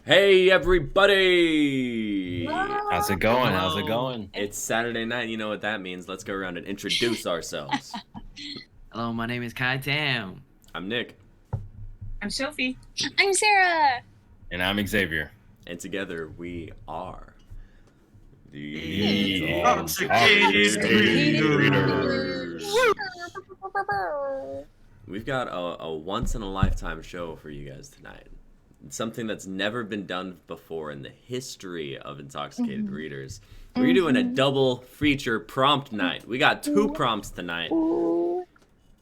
Hey everybody! How's it going? How's it going? It's Saturday night, you know what that means. Let's go around and introduce ourselves. Hello, my name is Kai Tam. I'm Nick, I'm Sophie. I'm Sarah. And I'm Xavier. and together we are The Intoxicated Readers. We've got a once-in-a-lifetime show for you guys tonight. Something that's never been done before in the history of Intoxicated Readers. We're doing a double feature prompt night. We got 2 prompts tonight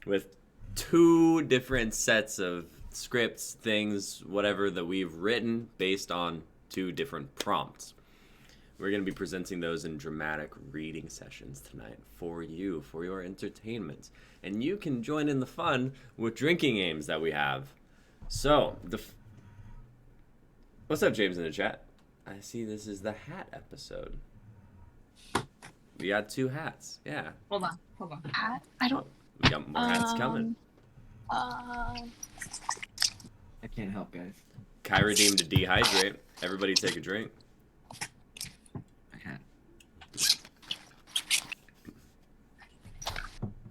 with 2 different sets of scripts, things, whatever that we've written based on 2 different prompts. We're going to be presenting those in dramatic reading sessions tonight for you, for your entertainment. And you can join in the fun with drinking games that we have. So, what's up, James, in the chat? I see this is the hat episode. We got 2 hats. Yeah. Hold on. Hat? I don't. We got more hats coming. I can't help, guys. Kai redeemed to dehydrate. Everybody take a drink. I can't.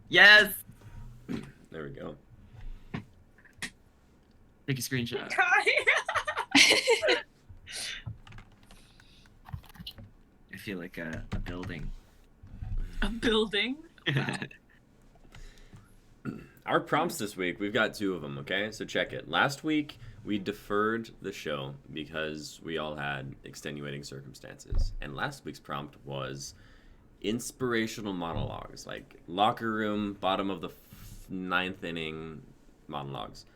Yes! There we go. Take a screenshot. Kai. I feel like a building. A building. Our prompts this week, we've got 2 of them, okay? So check it. Last week, we deferred the show because we all had extenuating circumstances. And last week's prompt was inspirational monologues, like locker room, bottom of the 9th inning monologues.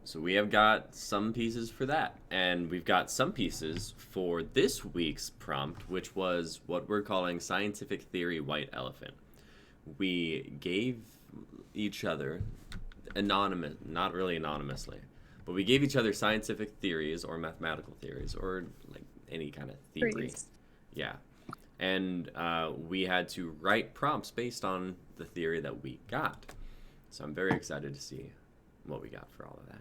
So we have got some pieces for that. And we've got some pieces for this week's prompt, which was what we're calling scientific theory white elephant. We gave each other not really anonymously, but we gave each other scientific theories or mathematical theories or like any kind of theory. Theories. Yeah. And we had to write prompts based on the theory that we got. So I'm very excited to see what we got for all of that.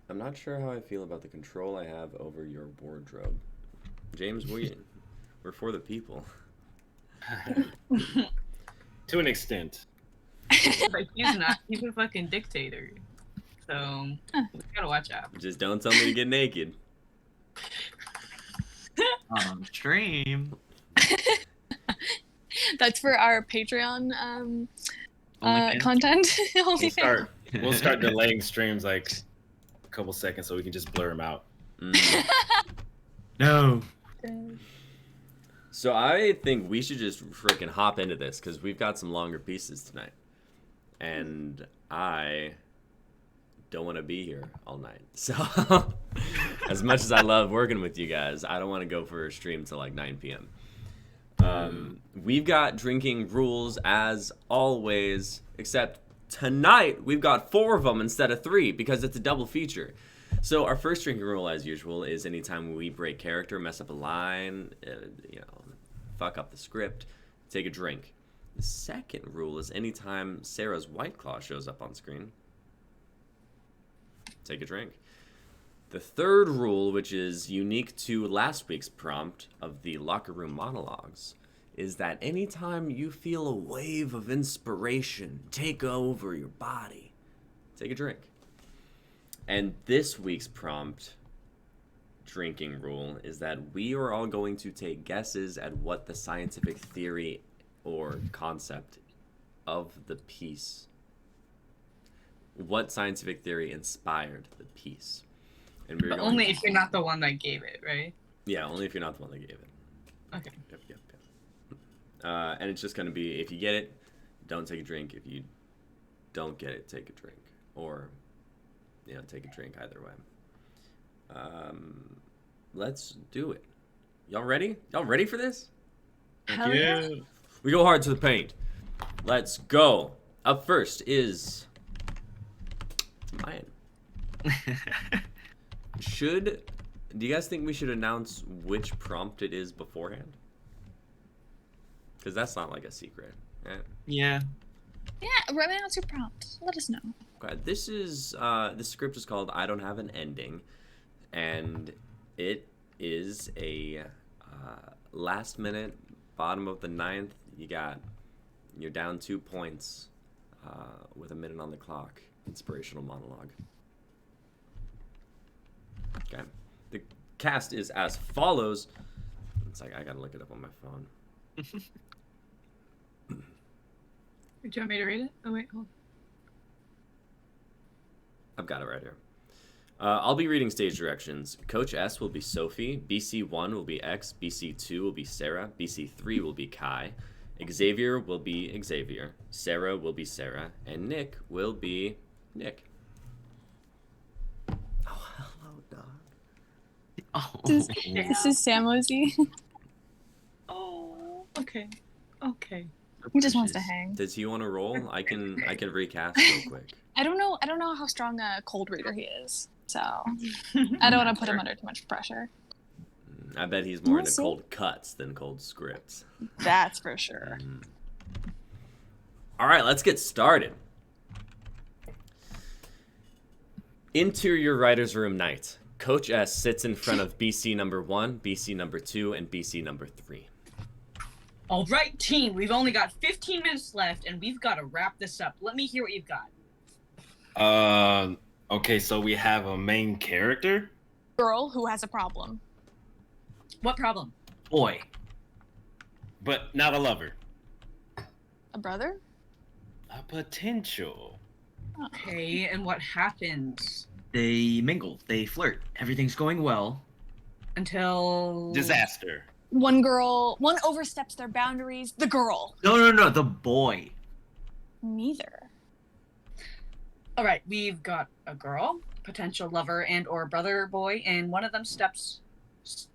I'm not sure how I feel about the control I have over your wardrobe. James, we're for the people. To an extent. But he's not. He's a fucking dictator. So you gotta watch out. Just don't tell me to get naked. Stream. That's for our Patreon OnlyFans. content. We'll start delaying streams like a couple seconds so we can just blur them out. No. So I think we should just freaking hop into this because we've got some longer pieces tonight. And I don't want to be here all night. So as much as I love working with you guys, I don't want to go for a stream till like 9 p.m. We've got drinking rules as always, except tonight we've got 4 of them instead of 3 because it's a double feature. So our first drinking rule, as usual, is anytime we break character, mess up a line, fuck up the script, take a drink. The second rule is anytime Sarah's White Claw shows up on screen, take a drink. The third rule, which is unique to last week's prompt of the locker room monologues, is that anytime you feel a wave of inspiration take over your body, take a drink. And this week's prompt drinking rule is that we are all going to take guesses at what the scientific theory or concept of the piece, what scientific theory inspired the piece. And we're But going only if you're not the one that gave it, right? Yeah, only if you're not the one that gave it. Okay. Yep. And it's just going to be, if you get it, don't take a drink. If you don't get it, take a drink. Or, take a drink either way. Let's do it. Y'all ready? Y'all ready for this? Hell yeah. We go hard to the paint. Let's go. Up first is Mayan. Do you guys think we should announce which prompt it is beforehand? Because that's not like a secret. Yeah. Yeah, announce your prompt. Let us know. Okay, this script is called "I Don't Have an Ending," and it is a last minute, bottom of the ninth. You're down 2 points with a minute on the clock. Inspirational monologue. Okay, the cast is as follows. It's like I gotta look it up on my phone. Do you want me to read it? Oh wait, hold on. I've got it right here. I'll be reading stage directions. Coach S will be Sophie. BC1 will be X. BC2 will be Sarah. BC3 will be Kai. Xavier will be Xavier. Sarah will be Sarah. And Nick will be Nick. Oh, hello, dog. Oh. This is Sam Lizzie. Oh, okay. Okay. He just wants to hang. Does he want to roll? I can recast real quick. I don't know how strong a cold reader he is, so I don't want to put him under too much pressure. I bet he's more We'll into see. cold cuts than cold scripts. That's for sure. All right, let's get started. Interior writer's room night. Coach S sits in front of BC number 1, BC number 2, and BC number 3. All right, team, we've only got 15 minutes left, and we've got to wrap this up. Let me hear what you've got. Okay, so we have a main character. Girl who has a problem. What problem? Boy. But not a lover. A brother? A potential. Okay, and what happens They mingle. They flirt. Everything's going well. until... Disaster. One oversteps their boundaries. The girl. No. The boy. Neither. All right, we've got a girl, potential lover and or brother boy, and one of them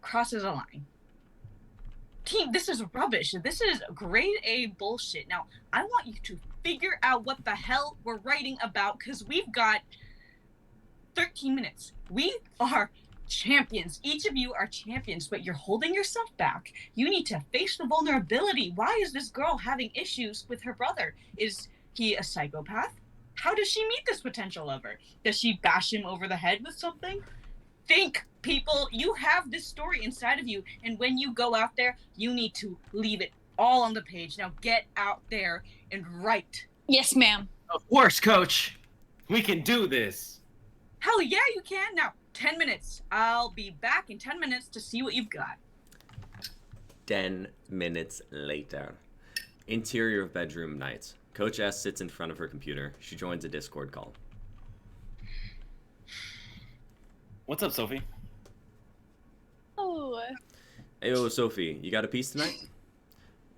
crosses a line. Team, this is rubbish. This is grade A bullshit. Now, I want you to figure out what the hell we're writing about, because we've got 13 minutes. We are champions. Each of you are champions, but you're holding yourself back. You need to face the vulnerability. Why is this girl having issues with her brother? Is he a psychopath? How does she meet this potential lover? Does she bash him over the head with something? Think, people. You have this story inside of you, and when you go out there, you need to leave it all on the page. Now get out there and write. Yes, ma'am. Of course, coach. We can do this. Hell yeah, you can. Now, 10 minutes. I'll be back in 10 minutes to see what you've got. 10 minutes later. Interior of bedroom night. Coach S sits in front of her computer. She joins a Discord call. What's up, Sophie? Oh. Ayo, Sophie, you got a piece tonight?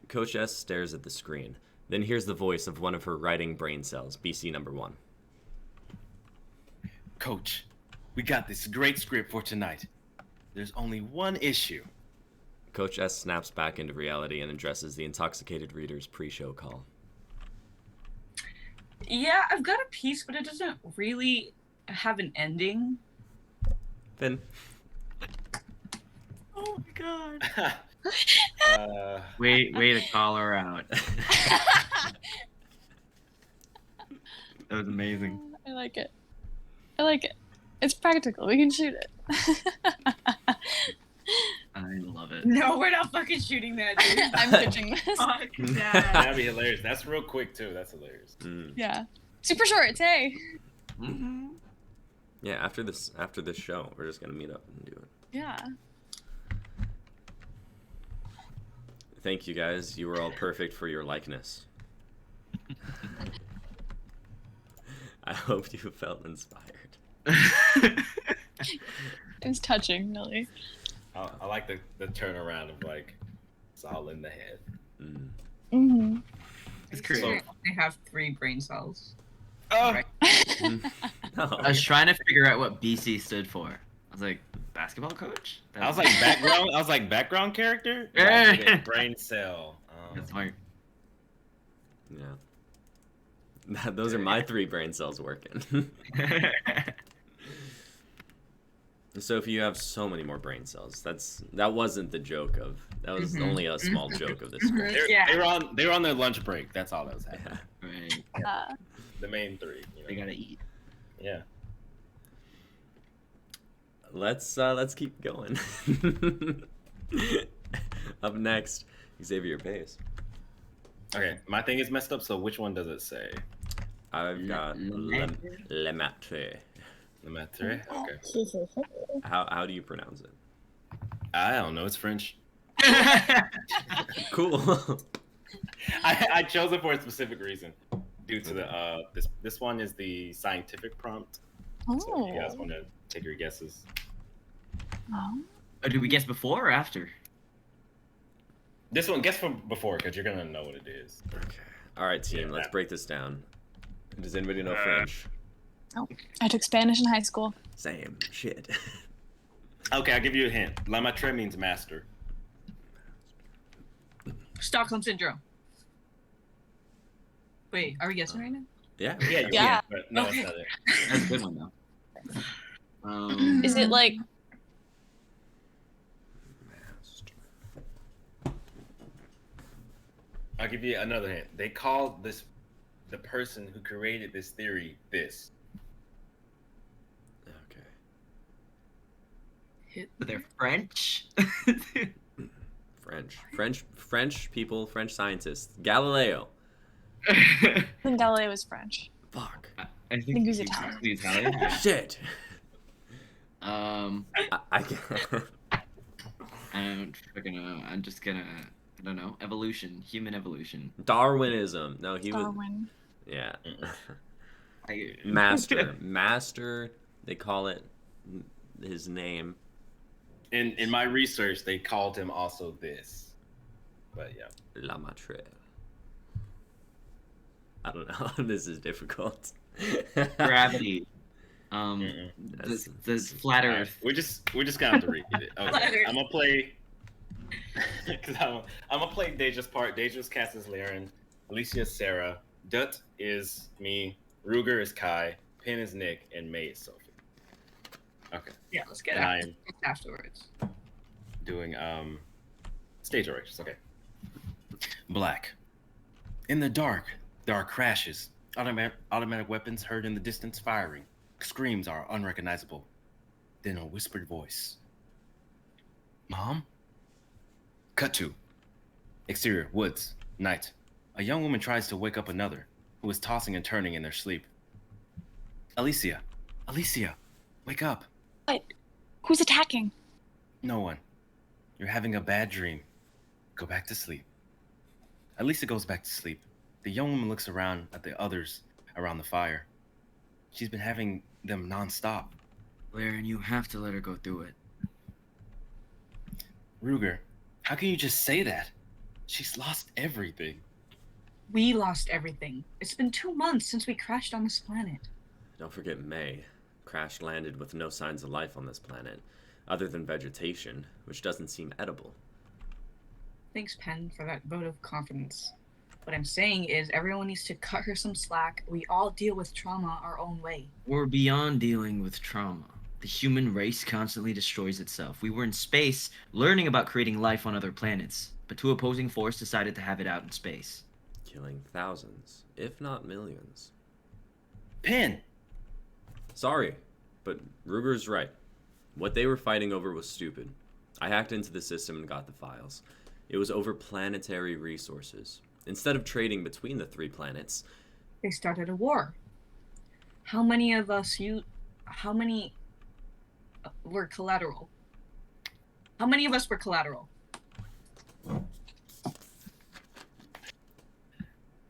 Coach S stares at the screen. Then hears the voice of one of her writing brain cells, BC number 1. Coach, we got this great script for tonight. There's only one issue. Coach S snaps back into reality and addresses the intoxicated reader's pre-show call. Yeah, I've got a piece, but it doesn't really have an ending. Finn. Oh my god. Wait. Way to call her out. That was amazing. I like it. It's practical. We can shoot it. I love it. No, we're not fucking shooting that, dude. I'm pitching this. Fuck that. That'd be hilarious. That's real quick too. That's hilarious. Yeah. Super short. Hey. Mm-hmm. Yeah, after this show, we're just gonna meet up and do it. Yeah. Thank you guys. You were all perfect for your likeness. I hope you felt inspired. It was touching, really. I like the turnaround of like, it's all in the head. Mm-hmm. It's crazy. I have 3 brain cells. Oh, Right. No. I was trying to figure out what BC stood for. I was like, basketball coach? I was like background. I was like background character. Yeah. Like, yeah, brain cell. That's smart. Yeah. Those are my 3 brain cells working. Sophie, you have so many more brain cells. That wasn't the joke of. That was only a small joke of this. They Yeah. were on their lunch break. That's all that was happening. Yeah. Right. The main three. You know? They gotta eat. Yeah. Let's keep going. Up next, Xavier Pace. Okay, my thing is messed up. So which one does it say? I've got Le Maitre. Le Maitre. Okay. How do you pronounce it? I don't know. It's French. Cool. I chose it for a specific reason, due to the this one is the scientific prompt. So if you guys want to take your guesses. Oh. Oh, did we guess before or after? This one, guess from before, because you're gonna know what it is. Okay. All right, team. Yeah, let's break this down. Does anybody know French? I took Spanish in high school. Same shit. Okay, I'll give you a hint. La Maitre means master. Stockholm syndrome. Wait, are we guessing right now? Yeah. Yeah, you Yeah. can, but no, that's not it. That's a good one though. Is it like I'll give you another hint. They call the person who created this theory this. Okay. They're French? French people, French scientists. Galileo. I think Galileo was French. Fuck. I think he was Italian. Italian. Shit. I I can't. don't fucking know. I'm just gonna. I don't know. Evolution. Human evolution. Darwinism. No, he was. Darwin. Yeah. I, Master. They call it his name. In my research, they called him also this. But yeah. La Maitre. I don't know. This is difficult. Gravity. Mm-mm. The flat Alright, Earth. we're just gonna have to read it. Flat Okay. Earth. I'm gonna play. Cause I'm gonna play Deja's part. Deja's cast as Laren. Alicia is Sarah. Dut is me. Ruger is Kai. Pin is Nick, and May is Sophie. Okay. Yeah, let's get And out I'm afterwards. doing stage directions. Okay. Black. In the dark, there are crashes. Automatic weapons heard in the distance firing. Screams are unrecognizable. Then a whispered voice. Mom? Cut to. Exterior, woods, night. A young woman tries to wake up another, who is tossing and turning in their sleep. Alicia, wake up. What? Who's attacking? No one. You're having a bad dream. Go back to sleep. Alicia goes back to sleep. The young woman looks around at the others around the fire. She's been having them nonstop. Laren, you have to let her go through it. Ruger, how can you just say that? She's lost everything. We lost everything. It's been 2 months since we crashed on this planet. Don't forget May. Crash landed with no signs of life on this planet, other than vegetation, which doesn't seem edible. Thanks, Penn, for that vote of confidence. What I'm saying is everyone needs to cut her some slack. We all deal with trauma our own way. We're beyond dealing with trauma. The human race constantly destroys itself. We were in space, learning about creating life on other planets, but two opposing forces decided to have it out in space. Killing thousands, if not millions. Pin! Sorry, but Ruger's right. What they were fighting over was stupid. I hacked into the system and got the files. It was over planetary resources. Instead of trading between the 3 planets, They started a war. How many were collateral? How many of us were collateral?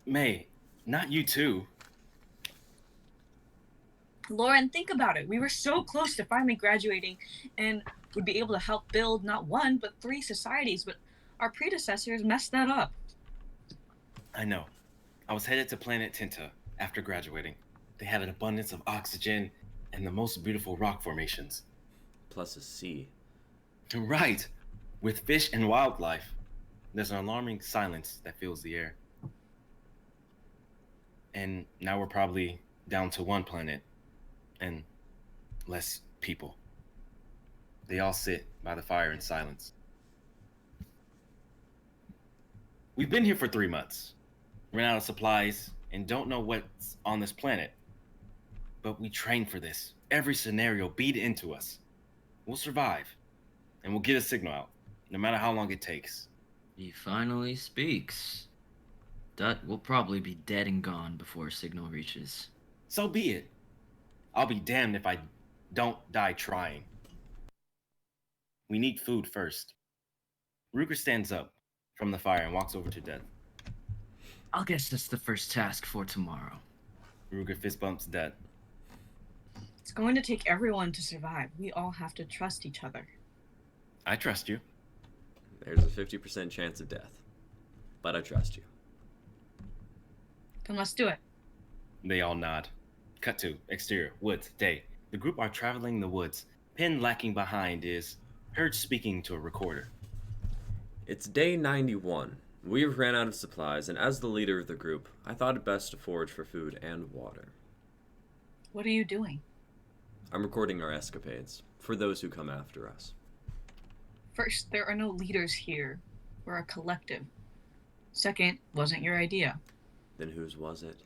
May, not you too. Lauren, think about it. We were so close to finally graduating and would be able to help build not 1, but 3 societies, but our predecessors messed that up. I know. I was headed to planet Tinta after graduating. They had an abundance of oxygen and the most beautiful rock formations. plus a sea. Right. With fish and wildlife. There's an alarming silence that fills the air. And now we're probably down to 1 planet and less people. They all sit by the fire in silence. We've been here for 3 months. Ran out of supplies and don't know what's on this planet. But we train for this. Every scenario beat into us. We'll survive, and we'll get a signal out, no matter how long it takes. He finally speaks. Dut will probably be dead and gone before a signal reaches. So be it. I'll be damned if I don't die trying. We need food first. Ruger stands up from the fire and walks over to Dut. I'll guess that's the first task for tomorrow. Ruger fist bumps Dut. It's going to take everyone to survive. We all have to trust each other. I trust you. There's a 50% chance of death, but I trust you. Then let's do it. They all nod. Cut to exterior, woods, day. The group are traveling the woods. Pin lacking behind is heard speaking to a recorder. It's day 91. We've ran out of supplies, and as the leader of the group, I thought it best to forage for food and water. What are you doing? I'm recording our escapades, for those who come after us. First, there are no leaders here. We're a collective. Second, wasn't your idea. Then whose was it?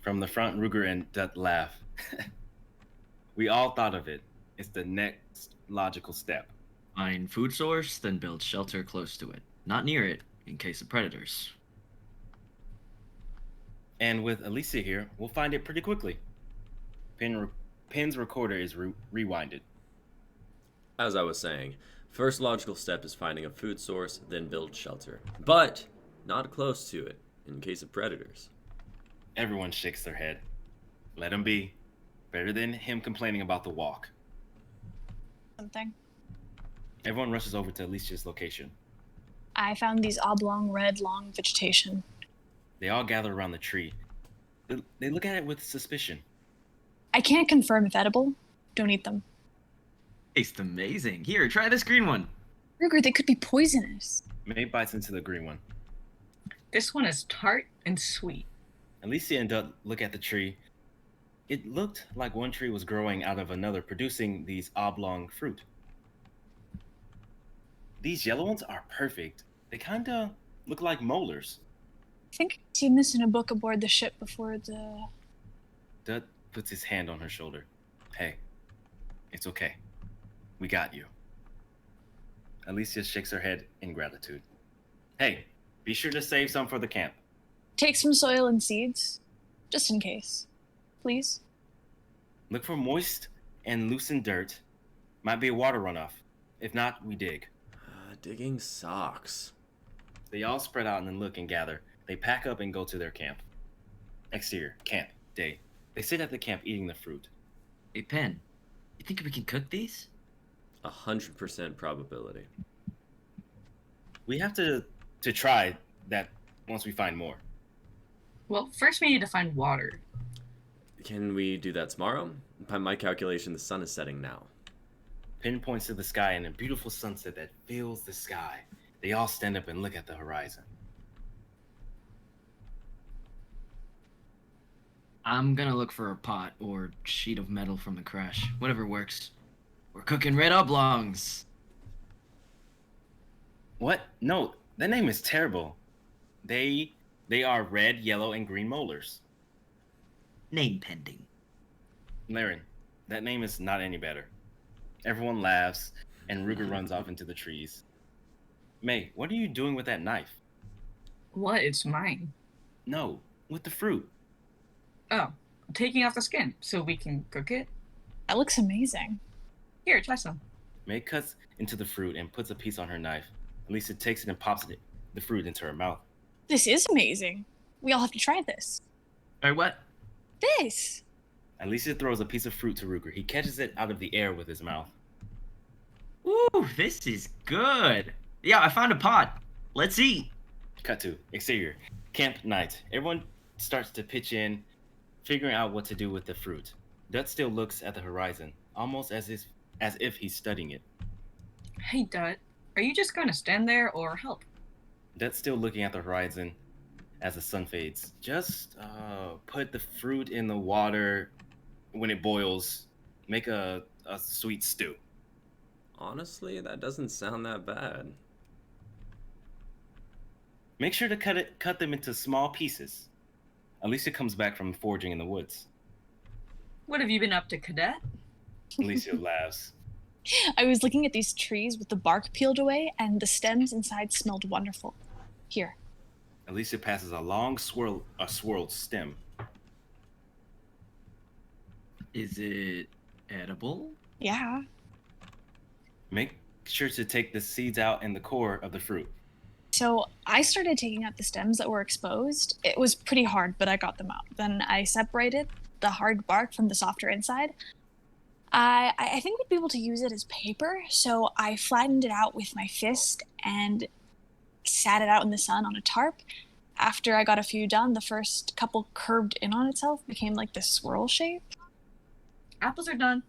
From the front, Ruger and Dut laugh. We all thought of it. It's the next logical step. Find food source, then build shelter close to it. Not near it, in case of predators. And with Alicia here, we'll find it pretty quickly. Pin's recorder is rewinded. As I was saying, first logical step is finding a food source, then build shelter. But not close to it, in case of predators. Everyone shakes their head. Let him be. Better than him complaining about the walk. Something. Everyone rushes over to Alicia's location. I found these oblong red long vegetation. They all gather around the tree. They look at it with suspicion. I can't confirm if edible. Don't eat them. Tastes amazing. Here, try this green one. Ruger, they could be poisonous. May bites into the green one. This one is tart and sweet. Alicia and Dut look at the tree. It looked like one tree was growing out of another, producing these oblong fruit. These yellow ones are perfect. They kinda look like molars. I think I've seen this in a book aboard the ship before the... Dut puts his hand on her shoulder. Hey, it's okay. We got you. Alicia shakes her head in gratitude. Hey, be sure to save some for the camp. Take some soil and seeds, just in case. Please? Look for moist and loosened dirt. Might be a water runoff. If not, we dig. Digging socks. They all spread out and then look and gather. They pack up and go to their camp. Exterior, camp, day. They sit at the camp eating the fruit. Hey, Pen, you think we can cook these? 100% probability. We have to try that once we find more. Well, first we need to find water. Can we do that tomorrow? By my calculation, the sun is setting now. Pin points to the sky and a beautiful sunset that fills the sky. They all stand up and look at the horizon. I'm gonna look for a pot or sheet of metal from the crash. Whatever works. We're cooking red oblongs. What? No, that name is terrible. They are red, yellow, and green molars. Name pending. Laren, that name is not any better. Everyone laughs, and Ruger runs off into the trees. May, what are you doing with that knife? What? It's mine. No, with the fruit. Oh, I'm taking off the skin so we can cook it. That looks amazing. Here, try some. May cuts into the fruit and puts a piece on her knife. Lisa takes it and pops the fruit into her mouth. This is amazing. We all have to try this. Or what? This! Alicia throws a piece of fruit to Ruger. He catches it out of the air with his mouth. Ooh, this is good. Yeah, I found a pot. Let's eat. Cut to exterior. Camp night. Everyone starts to pitch in, figuring out what to do with the fruit. Dut still looks at the horizon, almost as if he's studying it. Hey, Dut, are you just going to stand there or help? Dut's still looking at the horizon as the sun fades. Just put the fruit in the water when it boils. Make a sweet stew. Honestly, that doesn't sound that bad. Make sure to cut them into small pieces. Alicia comes back from foraging in the woods. What have you been up to, cadet? Alicia laughs. I was looking at these trees with the bark peeled away, and the stems inside smelled wonderful. Here. Alicia passes a long swirled stem. Is it edible? Yeah. Make sure to take the seeds out and the core of the fruit. So I started taking out the stems that were exposed. It was pretty hard, but I got them out. Then I separated the hard bark from the softer inside. I think we'd be able to use it as paper, so I flattened it out with my fist and sat it out in the sun on a tarp. After I got a few done, the first couple curved in on itself, became like this swirl shape. Apples are done.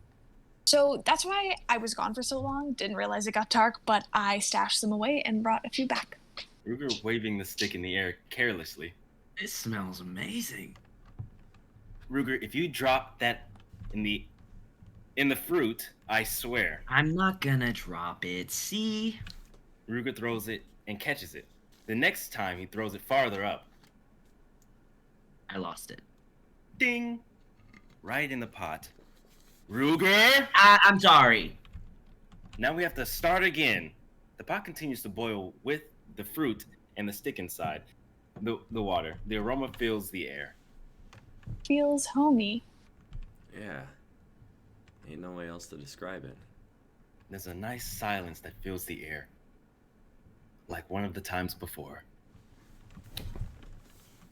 So that's why I was gone for so long. Didn't realize it got dark, but I stashed them away and brought a few back. Ruger waving the stick in the air carelessly. This smells amazing. Ruger, if you drop that in the fruit, I swear. I'm not gonna drop it. See? Ruger throws it and catches it. The next time he throws it farther up. I lost it. Ding! Right in the pot. Ruger! I'm sorry. Now we have to start again. The pot continues to boil with the fruit and the stick inside the water. The aroma fills the air. Feels homey. Yeah. Ain't no way else to describe it. There's a nice silence that fills the air. Like one of the times before.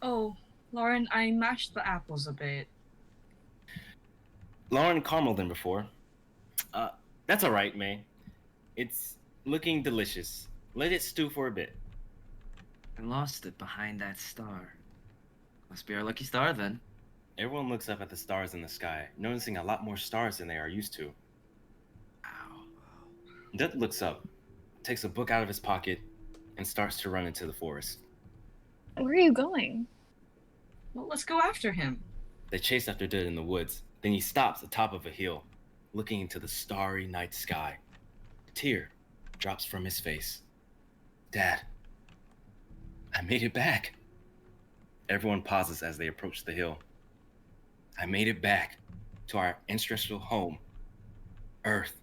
Oh, Lauren, I mashed the apples a bit. Lauren carameled them before. That's all right, May. It's looking delicious. Let it stew for a bit. I lost it behind that star. Must be our lucky star then. Everyone looks up at the stars in the sky, noticing a lot more stars than they are used to. Ow. Dut looks up, takes a book out of his pocket, and starts to run into the forest. Where are you going? Well, let's go after him. They chase after Dut in the woods. Then he stops atop of a hill, looking into the starry night sky. A tear drops from his face. Dad, I made it back. Everyone pauses as they approach the hill. I made it back to our ancestral home, Earth.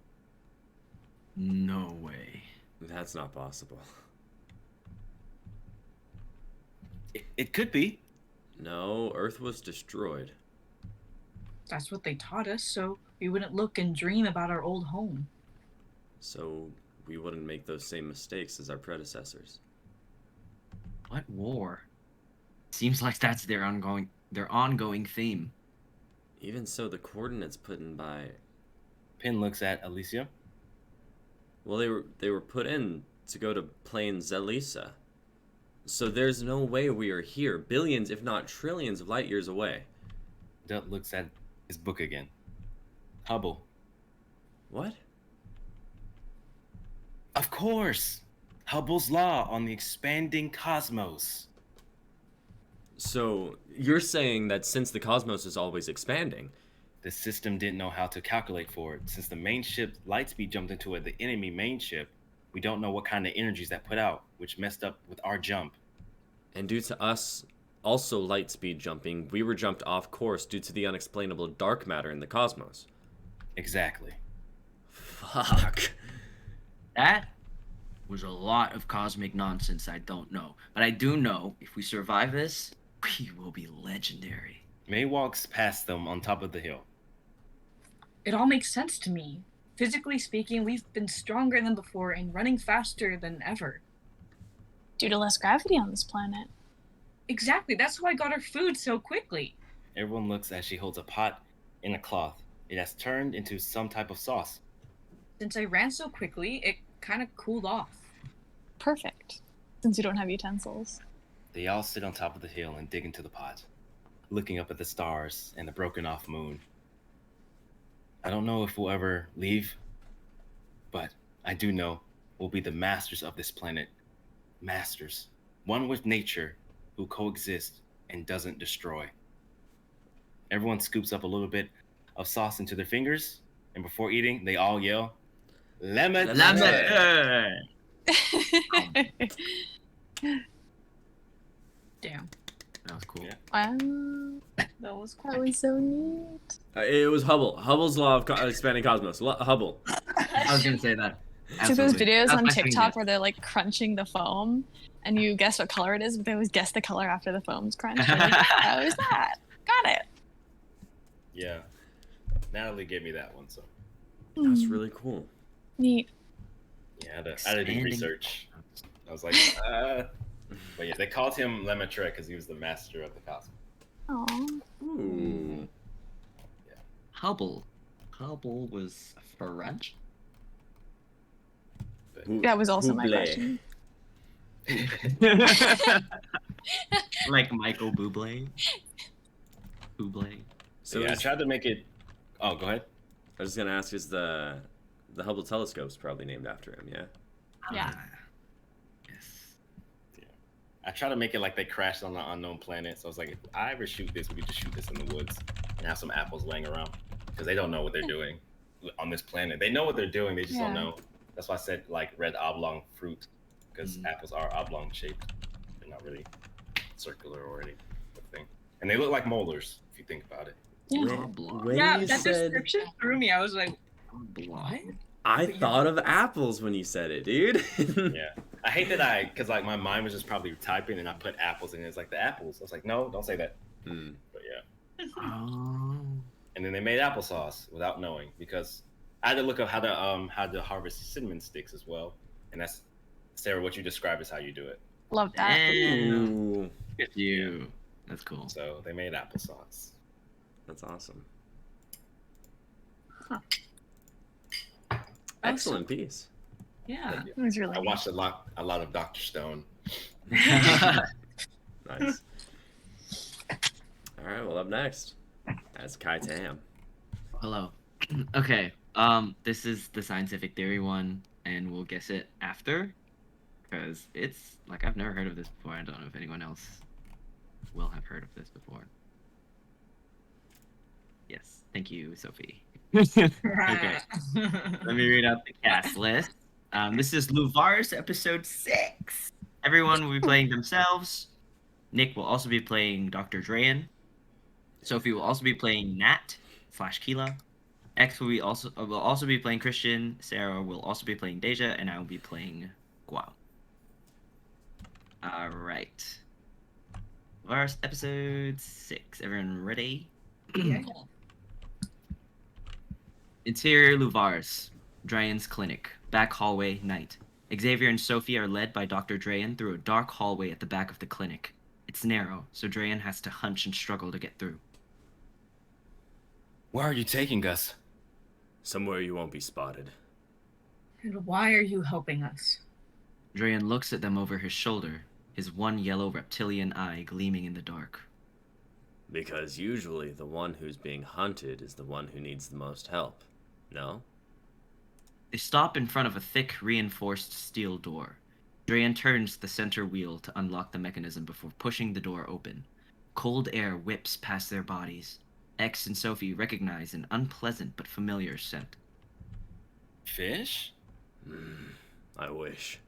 No way. That's not possible. It could be. No, Earth was destroyed. That's what they taught us, so we wouldn't look and dream about our old home. So we wouldn't make those same mistakes as our predecessors. What war? Seems like that's their ongoing theme. Even so, the coordinates put in by... Pin looks at Alicia. Well, they were put in to go to Plain Zelisa. So there's no way we are here, billions, if not trillions of light years away. Dut looks at his book again. Hubble. What? Of course! Hubble's law on the expanding cosmos. So you're saying that since the cosmos is always expanding... The system didn't know how to calculate for it. Since the main ship's light speed jumped into the enemy main ship, we don't know what kind of energies that put out, which messed up with our jump. And due to us also light speed jumping, we were jumped off course due to the unexplainable dark matter in the cosmos. Exactly. Fuck. That was a lot of cosmic nonsense I don't know. But I do know if we survive this, we will be legendary. May walks past them on top of the hill. It all makes sense to me. Physically speaking, we've been stronger than before and running faster than ever. Due to less gravity on this planet. Exactly, that's why I got our food so quickly. Everyone looks as she holds a pot in a cloth. It has turned into some type of sauce. Since I ran so quickly, it kind of cooled off. Perfect. Since you don't have utensils. They all sit on top of the hill and dig into the pot, looking up at the stars and the broken off moon. I don't know if we'll ever leave, but I do know we'll be the masters of this planet. Masters. One with nature who coexist and doesn't destroy. Everyone scoops up a little bit of sauce into their fingers, and before eating, they all yell, "Lemon!" Damn. That was cool. Yeah. Wow. That was That was so neat. It was Hubble. Hubble's law of expanding cosmos. Hubble. I was gonna say that. To those Absolutely. videos That was on my second TikTok guess. where they're like crunching the foam and you guess what color it is, but they always guess the color after the foam's crunched. They're like, yeah, it was that. Got it. Yeah. Natalie gave me that one, so That's really cool. Neat. yeah, I had to do Expanding- research. I was like, but yeah, they called him Lemaitre because he was the master of the cosmos. Aw. Ooh. Hubble. Hubble was French. That was also my Hubble. question. Like Michael Bublé. Bublé. So yeah, I is- tried to make it. Oh, go ahead. I was just gonna ask, is the Hubble telescope's probably named after him? Yeah. Yeah. Yes. I tried to make it like they crashed on an unknown planet. So I was like, if I ever shoot this, we could just shoot this in the woods and have some apples laying around because they don't know what they're doing on this planet. They know what they're doing, they just don't Yeah. know. That's why I said like red oblong fruit because Mhm. apples are oblong shaped. They're not really circular or anything. And they look like molars if you think about it. Yeah. Oblong. When Yeah, you that said, description threw me. I was like, Oblong. I thought of apples when you said it, dude. Yeah. I hate that because like my mind was just probably typing and I put apples in it. It's like the apples. I was like, no, don't say that. Hmm. But yeah. Oh. And then they made applesauce without knowing because I had to look up how to harvest cinnamon sticks as well. And that's Sarah, what you described is how you do it. Love that. Damn. Ooh. Good at you. That's cool. So they made applesauce. That's awesome. Huh. Excellent piece. yeah. It was really I neat. watched a lot of Dr. Stone. Nice. All right. Well, up next, that's Kai Tam. Hello. Okay. This is the scientific theory one, and we'll guess it after, because it's like I've never heard of this before. I don't know if anyone else will have heard of this before. Yes. Thank you, Sophie. Okay. Let me read out the cast list. This is Luvar's episode 6. Everyone will be playing themselves. Nick will also be playing Dr. Drayan. Sophie will also be playing Nat / Keela. X will also be playing Christian. Sarah will also be playing Deja, and I will be playing Guao. All right. Luvar's episode 6. Everyone ready? Yeah. Interior Luvar's, Drayan's clinic, back hallway, night. Xavier and Sophie are led by Dr. Drayan through a dark hallway at the back of the clinic. It's narrow, so Drayan has to hunch and struggle to get through. Where are you taking us? Somewhere you won't be spotted. And why are you helping us? Drayan looks at them over his shoulder, his one yellow reptilian eye gleaming in the dark. Because usually the one who's being hunted is the one who needs the most help. No? They stop in front of a thick, reinforced steel door. Drayan turns the center wheel to unlock the mechanism before pushing the door open. Cold air whips past their bodies. X and Sophie recognize an unpleasant but familiar scent. Fish? I wish.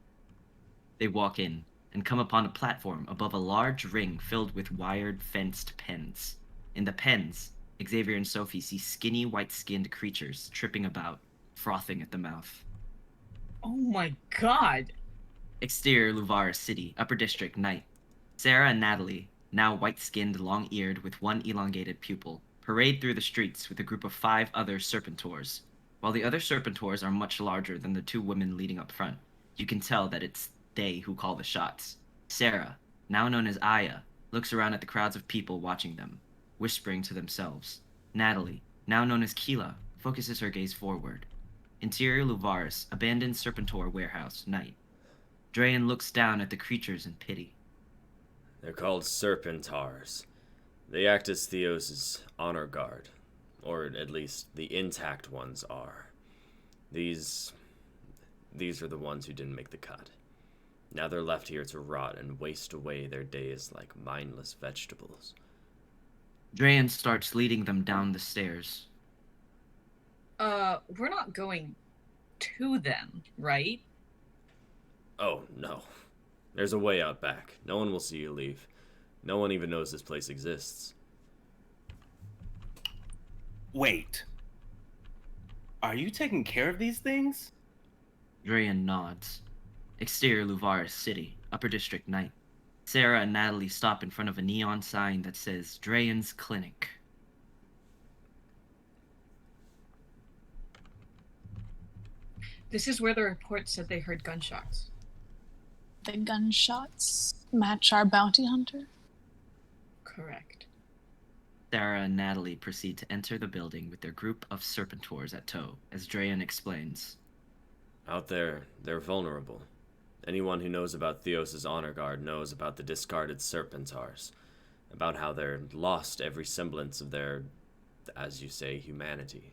They walk in and come upon a platform above a large ring filled with wired fenced pens. In the pens, Xavier and Sophie see skinny white-skinned creatures tripping about, frothing at the mouth. Oh my god. Exterior Luvara City, Upper District, night. Sarah and Natalie, now white-skinned, long-eared with one elongated pupil, parade through the streets with a group of 5 other Serpentors. While the other Serpentors are much larger than the 2 women leading up front, you can tell that it's they who call the shots. Sarah, now known as Aya, looks around at the crowds of people watching them, whispering to themselves. Natalie, now known as Keela, focuses her gaze forward. Interior Luvaris, abandoned Serpentor warehouse, night. Drayan looks down at the creatures in pity. They're called Serpentars. They act as Theos' honor guard. Or at least the intact ones are. These are the ones who didn't make the cut. Now they're left here to rot and waste away their days like mindless vegetables. Drayan starts leading them down the stairs. We're not going to them, right? Oh, no. There's a way out back. No one will see you leave. No one even knows this place exists. Wait. Are you taking care of these things? Drayan nods. Exterior Luvaris City, Upper District night. Sarah and Natalie stop in front of a neon sign that says Drayan's Clinic. This is where the report said they heard gunshots. The gunshots match our bounty hunter. Correct. Sarah and Natalie proceed to enter the building with their group of Serpentors at tow, as Drayan explains. Out there, they're vulnerable. Anyone who knows about Theos' honor guard knows about the discarded Serpentars, about how they're lost every semblance of their, as you say, humanity.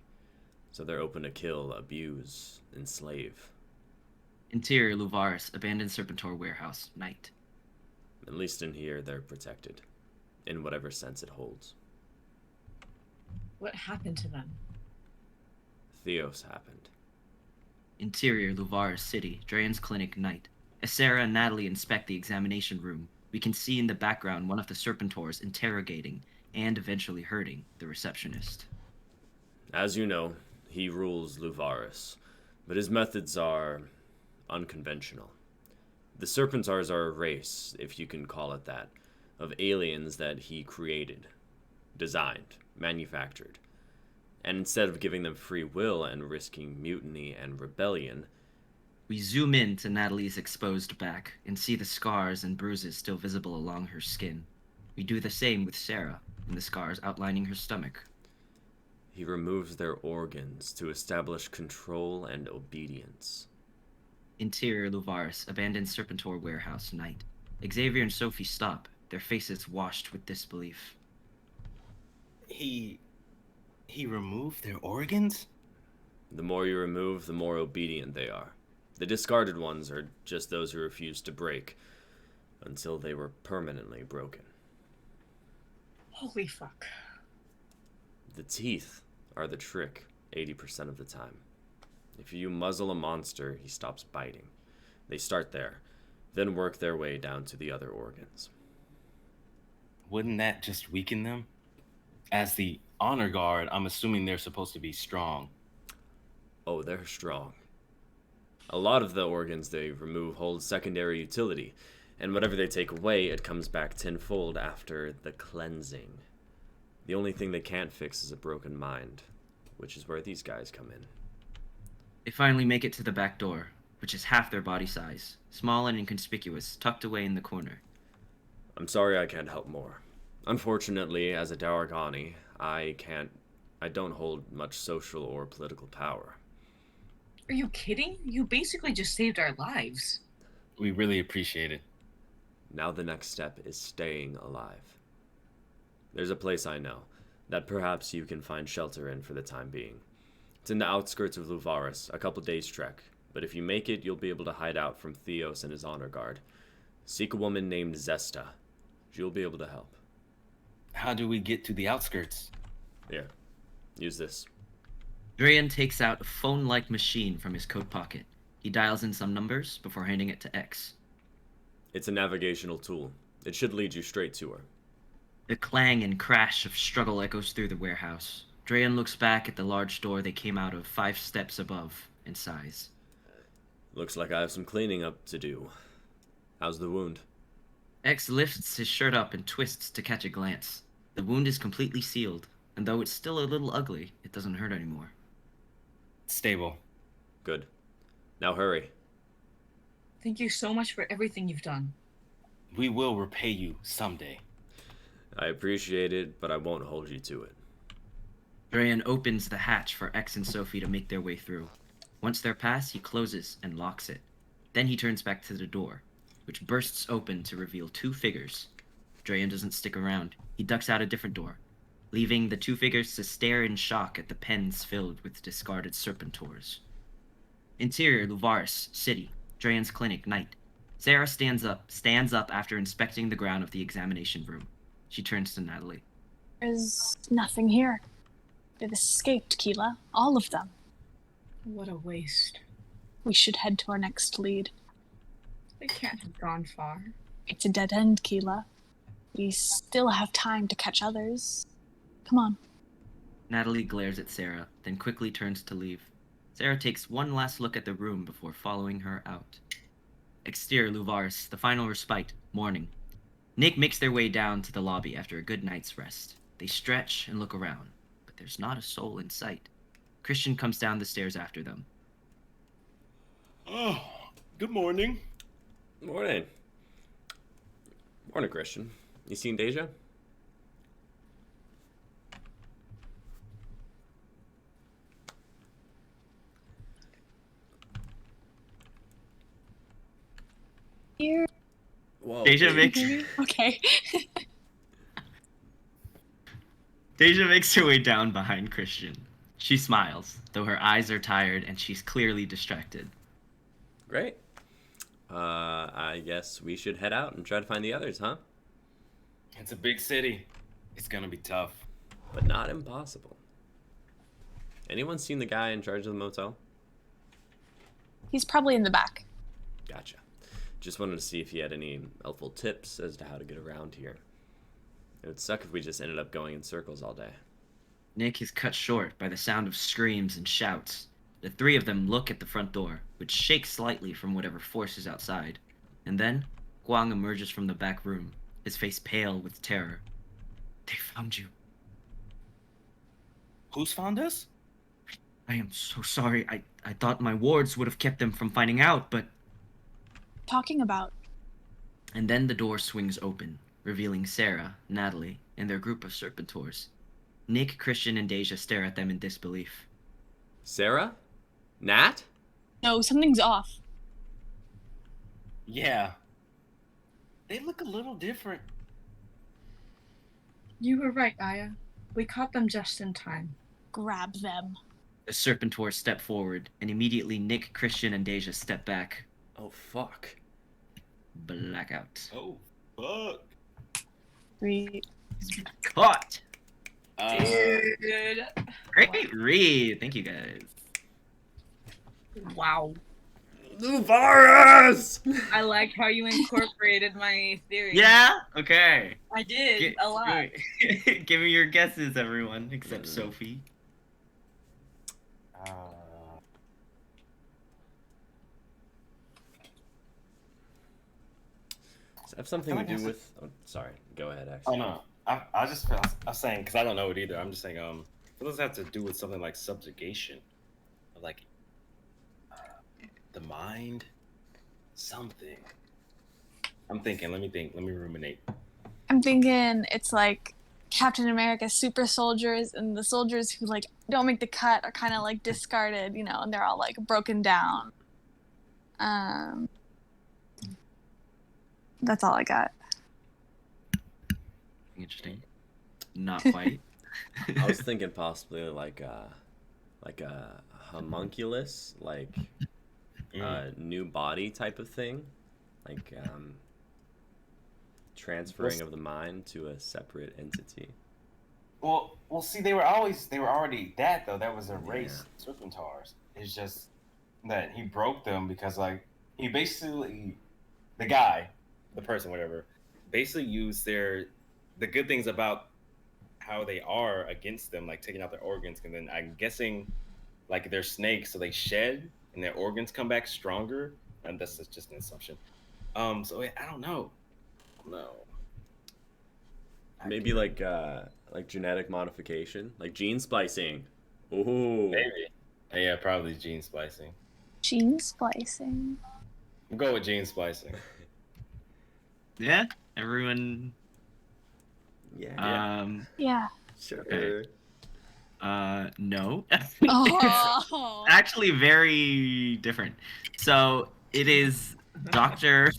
So they're open to kill, abuse, enslave. Interior Luvaris, abandoned Serpentor warehouse, night. At least in here, they're protected, in whatever sense it holds. What happened to them? Theos happened. Interior Luvaris City, Drayan's Clinic, night. As Sarah and Natalie inspect the examination room, we can see in the background one of the Serpentors interrogating and eventually hurting the receptionist. As you know, he rules Luvaris, but his methods are unconventional. The Serpentars are a race, if you can call it that, of aliens that he created, designed, manufactured. And instead of giving them free will and risking mutiny and rebellion, We zoom in to Natalie's exposed back and see the scars and bruises still visible along her skin. We do the same with Sarah, and the scars outlining her stomach. he removes their organs to establish control and obedience. Interior Luvaris, abandoned Serpentor warehouse, night. Xavier and Sophie stop, their faces washed with disbelief. He removed their organs? The more you remove, the more obedient they are. The discarded ones are just those who refuse to break, until they were permanently broken. Holy fuck. The teeth are the trick 80% of the time. If you muzzle a monster, he stops biting. They start there, then work their way down to the other organs. Wouldn't that just weaken them? As the honor guard, I'm assuming they're supposed to be strong. Oh, they're strong. A lot of the organs they remove hold secondary utility, and whatever they take away, it comes back tenfold after the cleansing. The only thing they can't fix is a broken mind, which is where these guys come in. They finally make it to the back door, which is half their body size, small and inconspicuous, tucked away in the corner. I'm sorry I can't help more. Unfortunately, as a Daragani, I don't hold much social or political power. Are you kidding? You basically just saved our lives. We really appreciate it. Now the next step is staying alive. There's a place I know that perhaps you can find shelter in for the time being. It's in the outskirts of Luvaris, a couple days' trek, but if you make it, you'll be able to hide out from Theos and his honor guard. Seek a woman named Zesta. She'll be able to help. How do we get to the outskirts? Here, use this. Drayan takes out a phone-like machine from his coat pocket. He dials in some numbers before handing it to X. It's a navigational tool. It should lead you straight to her. The clang and crash of struggle echoes through the warehouse. Drayan looks back at the large door they came out of 5 steps above and sighs. Looks like I have some cleaning up to do. How's the wound? X lifts his shirt up and twists to catch a glance. The wound is completely sealed, and though it's still a little ugly, it doesn't hurt anymore. Stable. Good. Now hurry. Thank you so much for everything you've done. We will repay you someday. I appreciate it, but I won't hold you to it. Drayan opens the hatch for X and Sophie to make their way through. Once they're past, he closes and locks it. Then he turns back to the door, which bursts open to reveal 2 figures. Drayan doesn't stick around. He ducks out a different door, leaving the 2 figures to stare in shock at the pens filled with discarded Serpentors. Interior Luvaris City, Drayan's Clinic, night. Sarah stands up after inspecting the ground of the examination room. She turns to Natalie. There's nothing here. They've escaped, Keela. All of them. What a waste. We should head to our next lead. They can't have gone far. It's a dead end, Keela. We still have time to catch others. Come on. Natalie glares at Sarah, then quickly turns to leave. Sarah takes one last look at the room before following her out. Exterior Luvaris, the final respite, morning. Nick makes their way down to the lobby after a good night's rest. They stretch and look around, but there's not a soul in sight. Christian comes down the stairs after them. Oh, good morning. Morning. Morning, Christian. You seen Deja? Here. Whoa. Deja makes Okay. Deja makes her way down behind Christian. She smiles, though her eyes are tired and she's clearly distracted. Great. I guess we should head out and try to find the others, huh? It's a big city. It's gonna be tough. But not impossible. Anyone seen the guy in charge of the motel? He's probably in the back. Gotcha. Just wanted to see if he had any helpful tips as to how to get around here. It would suck if we just ended up going in circles all day. Nick is cut short by the sound of screams and shouts. The three of them look at the front door, which shakes slightly from whatever force is outside. And then, Guang emerges from the back room, his face pale with terror. They found you. Who's found us? I am so sorry. I thought my wards would have kept them from finding out, but... Talking about. And then the door swings open, revealing Sarah, Natalie, and their group of Serpentors. Nick, Christian, and Deja stare at them in disbelief. Sarah? Nat? No, something's off. Yeah. They look a little different. You were right, Aya. We caught them just in time. Grab them. The Serpentors step forward, and immediately Nick, Christian, and Deja step back. Oh, fuck. Blackout. Oh, fuck. 3. Caught! Dude. Great read! Thank you, guys. Wow. Luvaris! I like how you incorporated my theory. Yeah? Okay. I did. A lot. Give me your guesses, everyone, except Sophie. Does it have something to do with... Oh, sorry. Go ahead, Oh actually. no, I just I'm saying because I don't know it either. I'm just saying it does have to do with something like subjugation, like the mind, something. I'm thinking. Let me think. Let me ruminate. I'm thinking it's like Captain America's super soldiers, and the soldiers who like don't make the cut are kind of like discarded, you know, and they're all like broken down. That's all I got. Interesting. Not quite. I was thinking possibly like a homunculus, like new body type of thing, like transferring of the mind to a separate entity. Well, see, they were already that though. That was a race, Serpentars. It's just that he broke them because like he basically, the person, whatever, basically used the good things about how they are against them, like taking out their organs, and then I'm guessing like they're snakes, so they shed and their organs come back stronger, and that's just an assumption. So I don't know. No. Maybe like genetic modification, like gene splicing. Ooh. Maybe. Yeah, probably gene splicing. Gene splicing. We'll go with gene splicing. Yeah? Everyone... Yeah. Yeah. Sure. Okay. No. Oh. Actually very different. So it is Dr.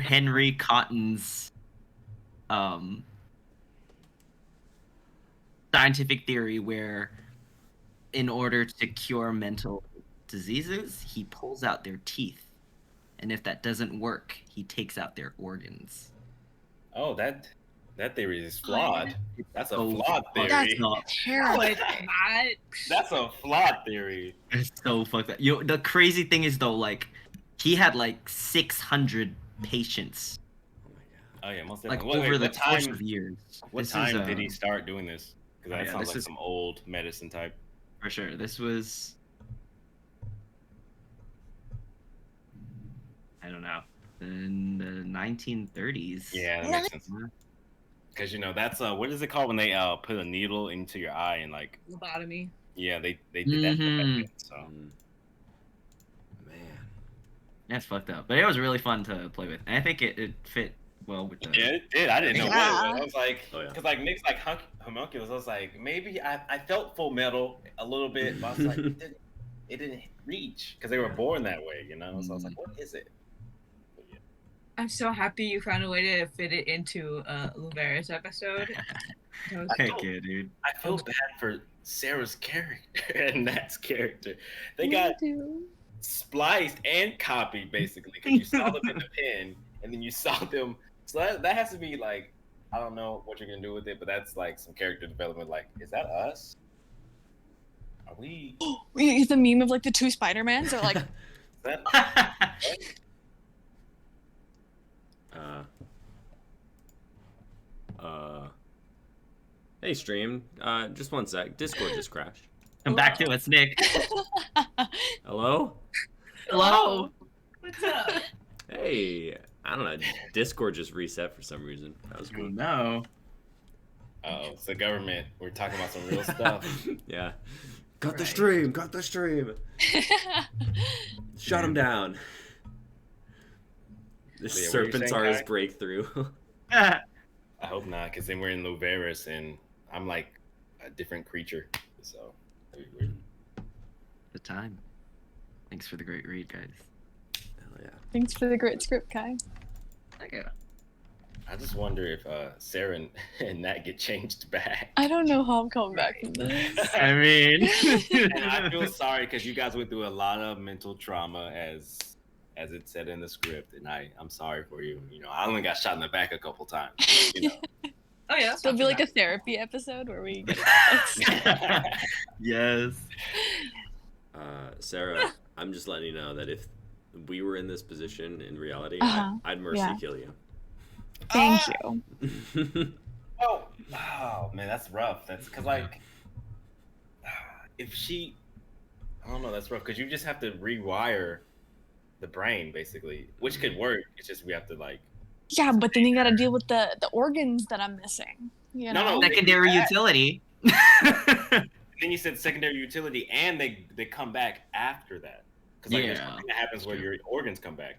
Henry Cotton's scientific theory where in order to cure mental diseases, he pulls out their teeth. And if that doesn't work, he takes out their organs. Oh, that theory is flawed. That's a so flawed theory. That's not terrible. It's not. That's a flawed theory. It's so fucked up. The crazy thing is though, like, he had like 600 patients Oh yeah, most Like definitely. over the what course time? of years. What This time is, did he start doing this? Because that yeah, sounds this like is- some old medicine type. For sure. This was, I don't know, in the 1930s. Yeah, that makes sense. Because that's what is it called when they put a needle into your eye and like Lobotomy. yeah they did that. Mhm. So Man. That's fucked up. But it was really fun to play with. And I think it fit well with the. yeah, it did. I didn't know what it Yeah. was. I was like, Oh, yeah. because like Nick's like homunculus. I was like, maybe I felt Full Metal a little bit, but I was like, it didn't reach because they were born that way, So I was like, what is it? I'm so happy you found a way to fit it into a Luveris episode. That was- Heck yeah, dude. I feel bad for Sarah's character and Nat's character. They got spliced and copied basically because you saw them in the pen and then you saw them. So that has to be like, I don't know what you're gonna do with it, but that's like some character development. Like, is that us? Are we? Is the meme of like the two Spider-Mans are like, Is that, Hey, stream. Just one sec. Discord just crashed. Come back to us, Nick. Hello? Hello. What's up? Hey. I don't know. Discord just reset for some reason. That was Oh, cool. no. it's the government. We're talking about some real stuff. Yeah. Cut the Right. stream. Cut the stream. Shut him down. The Yeah, what were you saying, Serpent's Kai? breakthrough. I hope not, because then we're in Luveris and I'm like a different creature. So that'd be weird. The time. Thanks for the great read, guys. Hell yeah. thanks for the great script, Kai. Okay. I just wonder if Sarah and Nat get changed back. I don't know how I'm coming back from this. I mean, And I feel sorry because you guys went through a lot of mental trauma as it said in the script, and I'm sorry for you. I only got shot in the back a couple times. Oh yeah. There'll be like a therapy episode where we get yes. Sarah, I'm just letting you know that if we were in this position in reality, Uh-huh. I'd mercy Yeah. kill you. Thank you. Oh man, that's rough. That's because like, if she, I don't know, that's rough because you just have to rewire the brain basically, which could work. It's just we have to like. Yeah, but then you gotta deal with the organs that I'm missing. You know? No. Secondary utility. Then you said secondary utility, and they come back after that. Because like, there's Yeah. something that happens where your organs come back.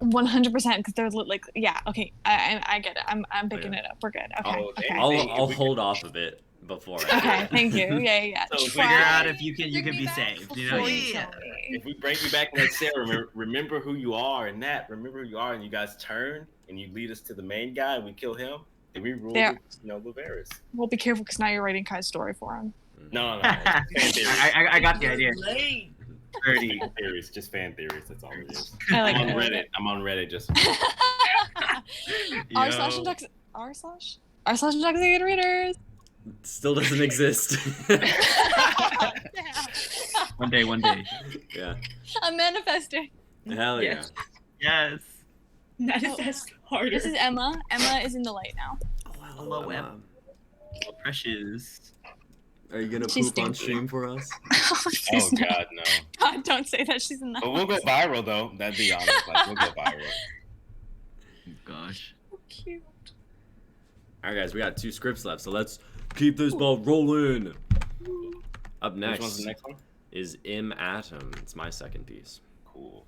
100% because there's like, yeah, okay, I get it. I'm picking Yeah. it up. We're good. Okay. Oh, okay. damn. I'll hold off of it before. I do Okay, it. thank you. Yeah. So Figure out if you can Bring me be back saved. before Yeah. kill me. If we bring you back like Sarah, remember who you are, and Nat, remember who you are, and you guys turn and you lead us to the main guy, and we kill him, and we rule, Yeah. Luveris. Well, be careful because now you're writing Kai's story for him. No. Fan theories. I got the idea. Late. Dirty. Fan theories, just fan theories. That's all it is. I like I'm on that. Reddit. I'm on Reddit just. r/intoxicated readers. Still doesn't exist. One day. Yeah. I'm manifesting. Hell yeah. Yes. Yes. Manifest harder. This is Emma. Emma is in the light now. Oh, Hello, Em. Precious. Are you gonna She's poop on stinky. stream for us? Oh God, no. God, don't say that. She's in the But we'll go viral though. That'd be honest. Like we'll go viral. Gosh. So cute. All right, guys, we got 2 scripts left, so let's keep this ball rolling. Up Which one's next the next one? is Im Atom. It's my second piece. Cool.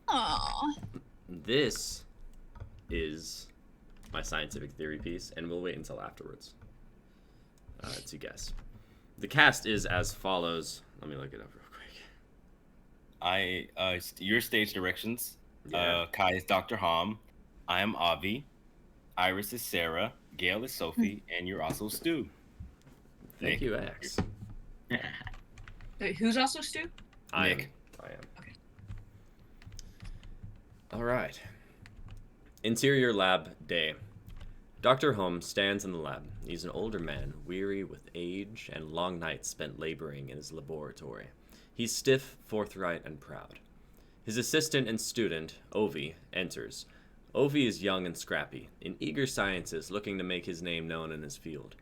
Aww. This is my scientific theory piece, and we'll wait until afterwards to guess. The cast is as follows. Let me look it up real quick. Your stage directions. Yeah. Kai is Dr. Hom. I am Avi. Iris is Sarah. Gail is Sophie, and you're also Stu. Thank Nick. you, X. Wait, who's also Stu? Nick. I am. Okay. All right. Interior lab day. Dr. Holmes stands in the lab. He's an older man, weary with age and long nights spent laboring in his laboratory. He's stiff, forthright, and proud. His assistant and student, Ovi, enters. Ovi is young and scrappy, an eager scientist looking to make his name known in his field.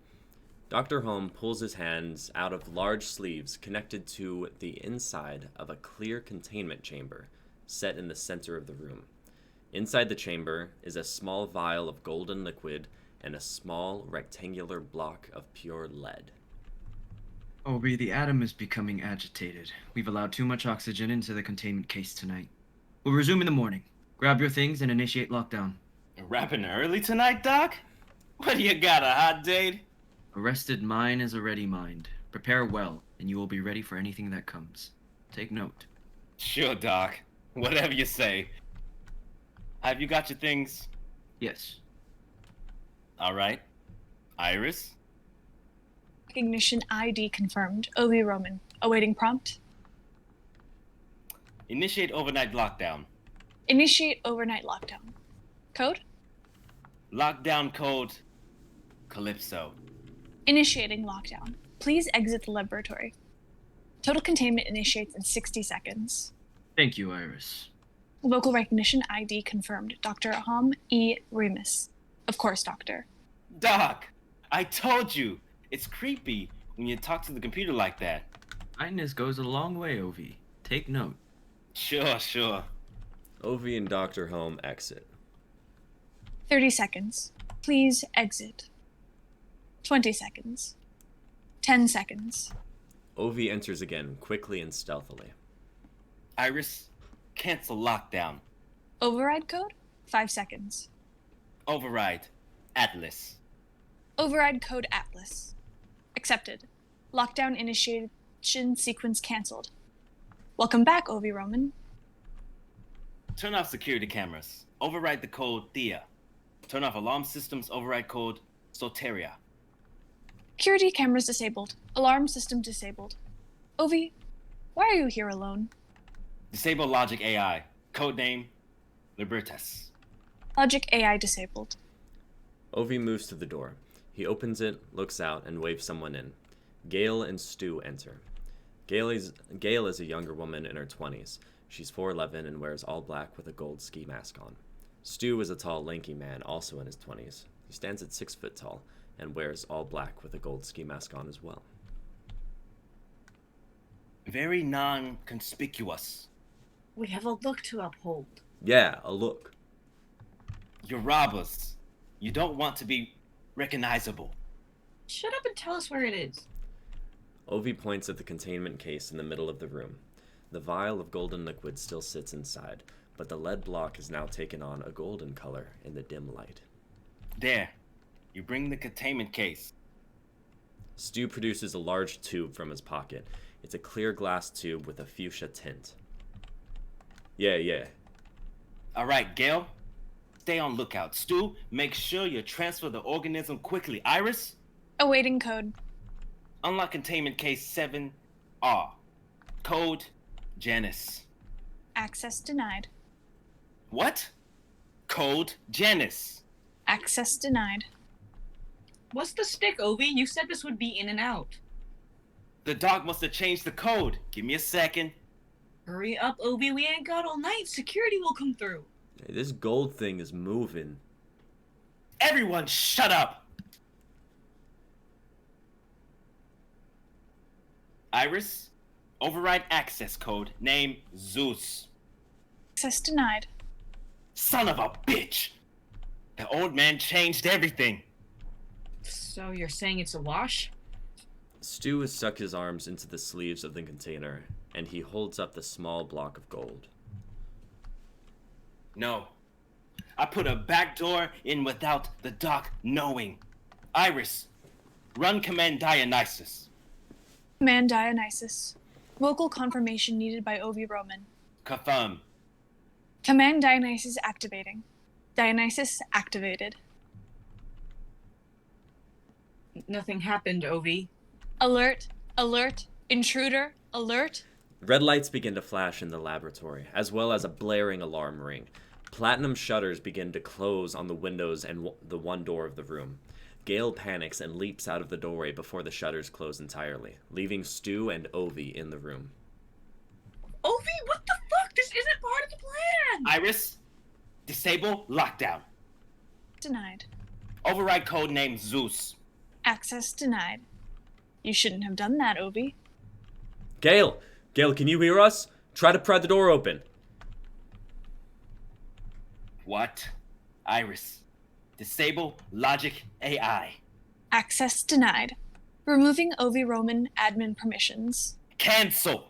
Dr. Holm pulls his hands out of large sleeves connected to the inside of a clear containment chamber set in the center of the room. Inside the chamber is a small vial of golden liquid and a small rectangular block of pure lead. Obi, the atom is becoming agitated. We've allowed too much oxygen into the containment case tonight. We'll resume in the morning. Grab your things and initiate lockdown. Wrapping early tonight, Doc? What do you got, a hot date? A rested mind is a ready mind. Prepare well, and you will be ready for anything that comes. Take note. Sure, Doc. Whatever you say. Have you got your things? Yes. All right. Iris? Recognition ID confirmed. Ovi Roman. Awaiting prompt. Initiate overnight lockdown. Initiate overnight lockdown. Code? Lockdown code Calypso. Initiating lockdown. Please exit the laboratory. Total containment initiates in 60 seconds. Thank you, Iris. Local recognition ID confirmed. Dr. Ham E. Remus. Of course, Doctor. Doc, I told you. It's creepy when you talk to the computer like that. Kindness goes a long way, Ovi. Take note. Sure. Ovi and Dr. Holm exit. 30 seconds. Please exit. 20 seconds. 10 seconds. Ovi enters again, quickly and stealthily. Iris, cancel lockdown. Override code? 5 seconds. Override. Atlas. Override code Atlas. Accepted. Lockdown initiation sequence cancelled. Welcome back, Ovi Roman. Turn off security cameras. Override the code Thea. Turn off alarm systems. Override code Soteria. Security cameras disabled. Alarm system disabled. Ovi, why are you here alone? Disable logic AI. Codename Libertas. Logic AI disabled. Ovi moves to the door. He opens it, looks out, and waves someone in. Gail and Stu enter. Gail is a younger woman in her 20s. She's 4'11" and wears all black with a gold ski mask on. Stu is a tall, lanky man, also in his 20s. He stands at 6 foot tall and wears all black with a gold ski mask on as well. Very non-conspicuous. We have a look to uphold. Yeah, a look. You're robbers. You don't want to be recognizable. Shut up and tell us where it is. Ovi points at the containment case in the middle of the room. The vial of golden liquid still sits inside, but the lead block has now taken on a golden color in the dim light. There. You bring the containment case. Stu produces a large tube from his pocket. It's a clear glass tube with a fuchsia tint. Yeah. All right, Gail. Stay on lookout. Stu, make sure you transfer the organism quickly. Iris, Awaiting code. unlock containment case 7R. Code Janice. Access denied. What? Code Janice. Access denied. What's the stick, Ovi? You said this would be in and out. The dog must have changed the code. Give me a second. Hurry up, Ovi. We ain't got all night. Security will come through. Hey, this gold thing is moving. Everyone shut up! Iris, override access code. Name Zeus. Access denied. Son of a bitch! The old man changed everything. So you're saying it's a wash? Stu has stuck his arms into the sleeves of the container, and he holds up the small block of gold. No. I put a back door in without the doc knowing. Iris, run Command Dionysus. Command Dionysus. Vocal confirmation needed by Ovi Roman. Confirm. Command Dionysus activating. Dionysus activated. Nothing happened, Ovi. Alert, alert, intruder, alert. Red lights begin to flash in the laboratory, as well as a blaring alarm ring. Platinum shutters begin to close on the windows and the one door of the room. Gale panics and leaps out of the doorway before the shutters close entirely, leaving Stu and Ovi in the room. Ovi, what the fuck? This isn't part of the plan! Iris, Disable lockdown. Denied. Override code name Zeus. Access denied. You shouldn't have done that, Obi. Gale, can you hear us? Try to pry the door open. What? Iris. Disable logic AI. Access denied. Removing Ovi Roman admin permissions. Cancel.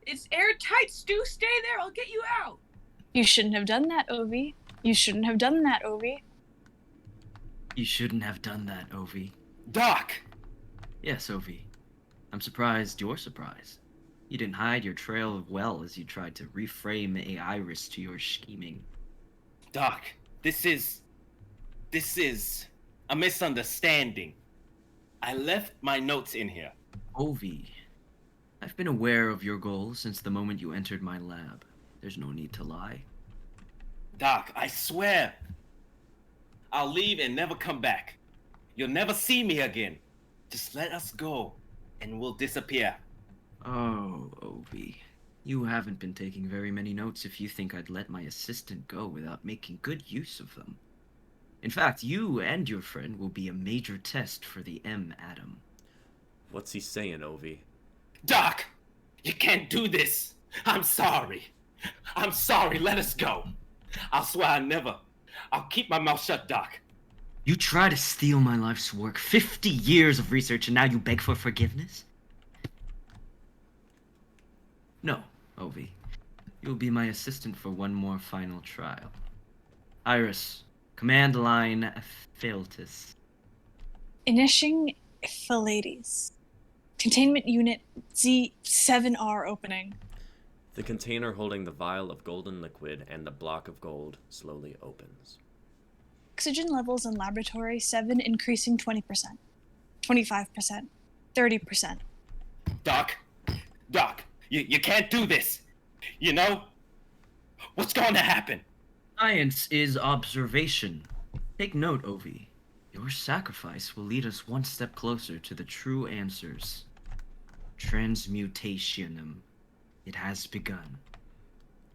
It's airtight, Stu. Stay there. I'll get you out. You shouldn't have done that, Ovi. You shouldn't have done that, Ovi. You shouldn't have done that, Ovi. Doc. Yes, Ovi. I'm surprised you're surprised. You didn't hide your trail well as you tried to reframe Iris to your scheming. Doc, this is a misunderstanding. I left my notes in here. Ovi, I've been aware of your goals since the moment you entered my lab. There's no need to lie. Doc, I swear. I'll leave and never come back. You'll never see me again. Just let us go, and we'll disappear. Oh, Ovi. You haven't been taking very many notes if you think I'd let my assistant go without making good use of them. In fact, you and your friend will be a major test for the M atom. What's he saying, Ovi? Doc, you can't do this. I'm sorry. I'm sorry. Let us go. I'll swear I'll keep my mouth shut, Doc. You try to steal my life's work, 50 years of research, and now you beg for forgiveness? No, Ovi. You'll be my assistant for one more final trial. Iris, command line Phaeltis. Initiating Phyllades. Containment unit Z7R opening. The container holding the vial of golden liquid and the block of gold slowly opens. Oxygen levels in laboratory 7 increasing 20%, 25%, 30%. Doc, you can't do this. You know what's going to happen? Science is observation. Take note, Ovi. Your sacrifice will lead us one step closer to the true answers. Transmutationum. It has begun.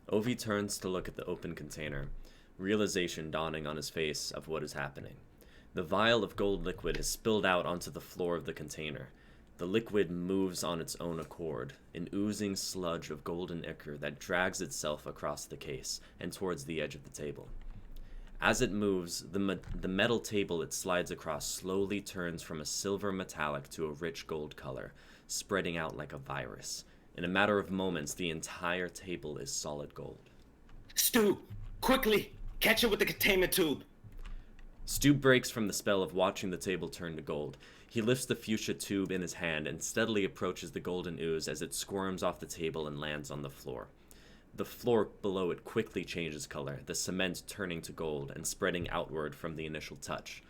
Ovi turns to look at the open container, realization dawning on his face of what is happening. The vial of gold liquid has spilled out onto the floor of the container. The liquid moves on its own accord, an oozing sludge of golden ichor that drags itself across the case and towards the edge of the table. As it moves, the metal table it slides across slowly turns from a silver metallic to a rich gold color, spreading out like a virus. In a matter of moments, the entire table is solid gold. Stu, quickly, catch it with the containment tube. Stu breaks from the spell of watching the table turn to gold. He lifts the fuchsia tube in his hand and steadily approaches the golden ooze as it squirms off the table and lands on the floor. The floor below it quickly changes color, the cement turning to gold and spreading outward from the initial touch.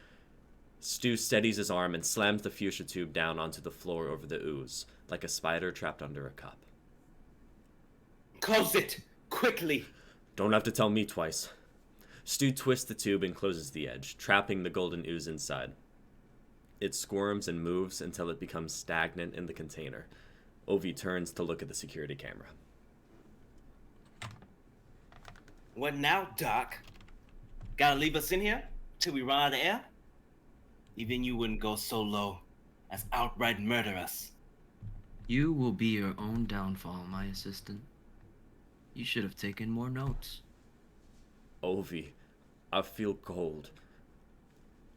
Stu steadies his arm and slams the fuchsia tube down onto the floor over the ooze, like a spider trapped under a cup. Close it, quickly. Don't have to tell me twice. Stu twists the tube and closes the edge, trapping the golden ooze inside. It squirms and moves until it becomes stagnant in the container. Ovi turns to look at the security camera. What now, Doc? Gotta leave us in here till we run out of air? Even you wouldn't go so low as outright murder us. You will be your own downfall, my assistant. You should have taken more notes. Ovi, I feel cold.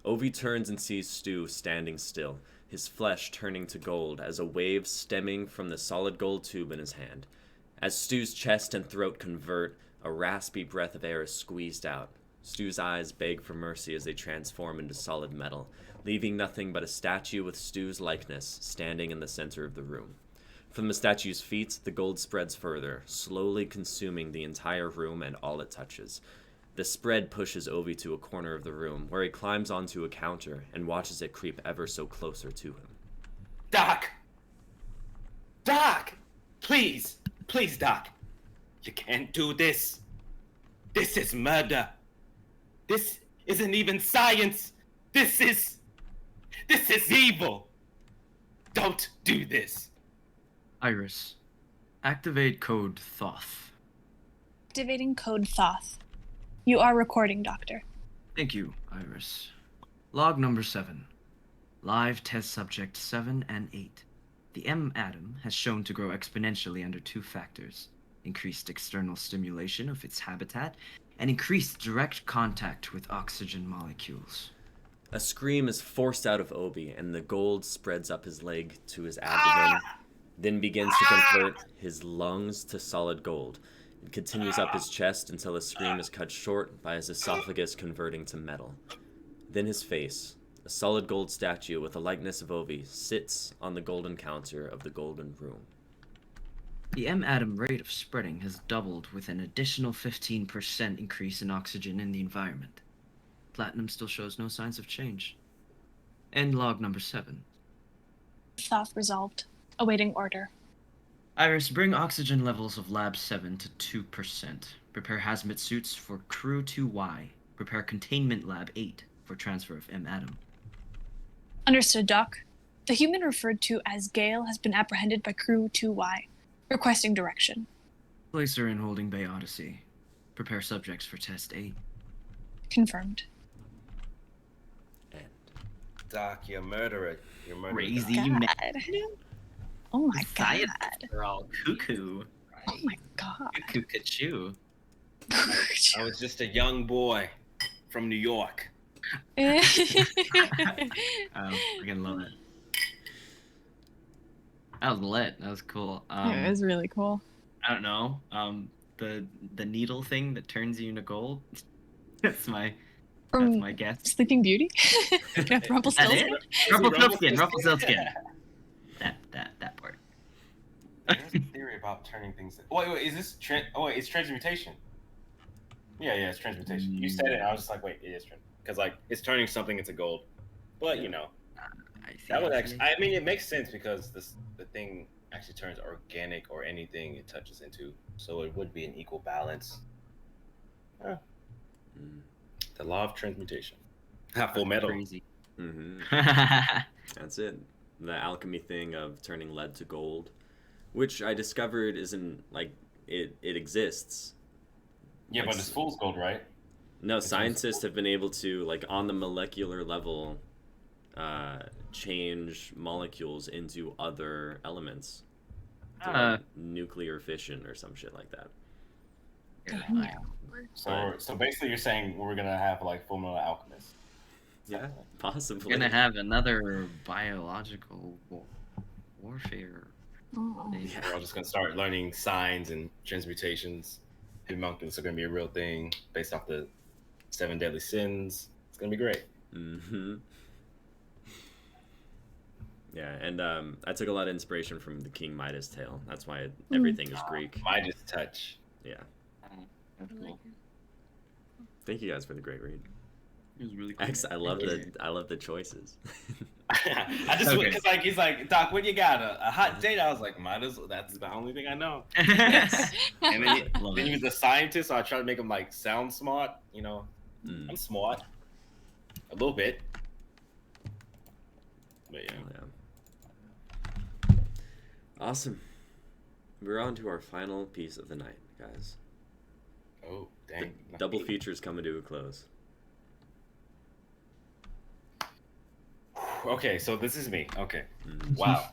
Ovi turns and sees Stu standing still, his flesh turning to gold as a wave stemming from the solid gold tube in his hand. As Stu's chest and throat convert, a raspy breath of air is squeezed out. Stu's eyes beg for mercy as they transform into solid metal, leaving nothing but a statue with Stu's likeness standing in the center of the room. From the statue's feet, the gold spreads further, slowly consuming the entire room and all it touches. The spread pushes Ovi to a corner of the room, where he climbs onto a counter and watches it creep ever so closer to him. Doc! Doc! Please, Doc. You can't do this. This is murder. This isn't even science. This is evil. Don't do this. Iris, activate code Thoth. Activating code Thoth. You are recording, Doctor. Thank you, Iris. Log number 7. Live test subject 7 and 8. The M atom has shown to grow exponentially under 2 factors: increased external stimulation of its habitat and increased direct contact with oxygen molecules. A scream is forced out of Obi, and the gold spreads up his leg to his abdomen, then begins to convert his lungs to solid gold. It continues up his chest until his scream is cut short by his esophagus converting to metal. Then his face, a solid gold statue with a likeness of Obi, sits on the golden counter of the golden room. The M atom rate of spreading has doubled with an additional 15% increase in oxygen in the environment. Platinum still shows no signs of change. End log number 7. Thought resolved. Awaiting order. Iris, bring oxygen levels of Lab 7 to 2%. Prepare hazmat suits for Crew 2Y. Prepare Containment Lab 8 for transfer of M atom. Understood, Doc. The human referred to as Gale has been apprehended by Crew 2Y. Requesting direction. Place her in Holding Bay Odyssey. Prepare subjects for Test 8. Confirmed. End. Doc, you're a murderer. You're a murderer. Crazy, Doc. you God. Oh my god. Scientists are all cuckoo. Oh my god. Cuckoo. I was just a young boy from New York. We're gonna love it. That was lit. That was cool. it was really cool. I don't know. The needle thing that turns you into gold. That's my From guess. Sleeping Beauty? Rumpelstiltskin? Rumpelstiltskin. That part. There's a theory about turning things. Wait, is this? It's transmutation. Yeah, it's transmutation. You said it. I was just like, wait, it is because like it's turning something into gold. But you know, that would actually. I mean, it makes sense because the thing actually turns organic or anything it touches into, so it would be an equal balance. Huh. The law of transmutation. Full metal. Crazy. Mm-hmm. That's it. The alchemy thing of turning lead to gold, which I discovered isn't like it exists. Yeah, but it's fool's gold, right? No, scientists have been able to, like, on the molecular level, change molecules into other elements. Like nuclear fission or some shit like that. So basically you're saying we're going to have, like, Full Metal Alchemist. Yeah, possibly. We're gonna have another biological warfare. Oh. Yeah, we're all just going to start learning signs and transmutations. Homunculus are going to be a real thing based off the 7 deadly sins. It's going to be great. Mm-hmm. Yeah, and I took a lot of inspiration from the King Midas tale. That's why everything is Greek. Midas touch. Yeah. That's cool. Thank you guys for the great read. It was really cool. I love the choices. I just because like he's like, Doc, what you got? A hot date? I was like, Midas. That's the only thing I know. And then he was a scientist, so I tried to make him like sound smart. You know, I'm smart, a little bit. But yeah. Awesome. We're on to our final piece of the night, guys. Oh, dang. The double features coming to a close. Okay, so this is me. Okay. Mm. Wow.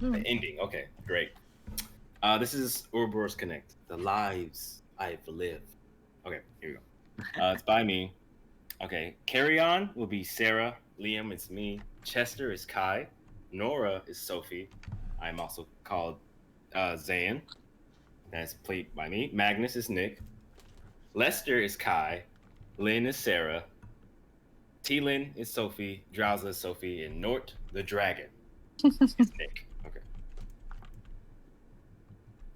The ending. Okay, great. This is Ouroboros Connect. The lives I've lived. Okay, here we go. It's by me. Okay, Carry On will be Sarah. Liam is me. Chester is Kai. Nora is Sophie. I'm also called Zayn. That's played by me. Magnus is Nick. Lester is Kai. Lynn is Sarah. T-Lyn is Sophie. Drowsa is Sophie. And Nort, the dragon, is Nick. Okay.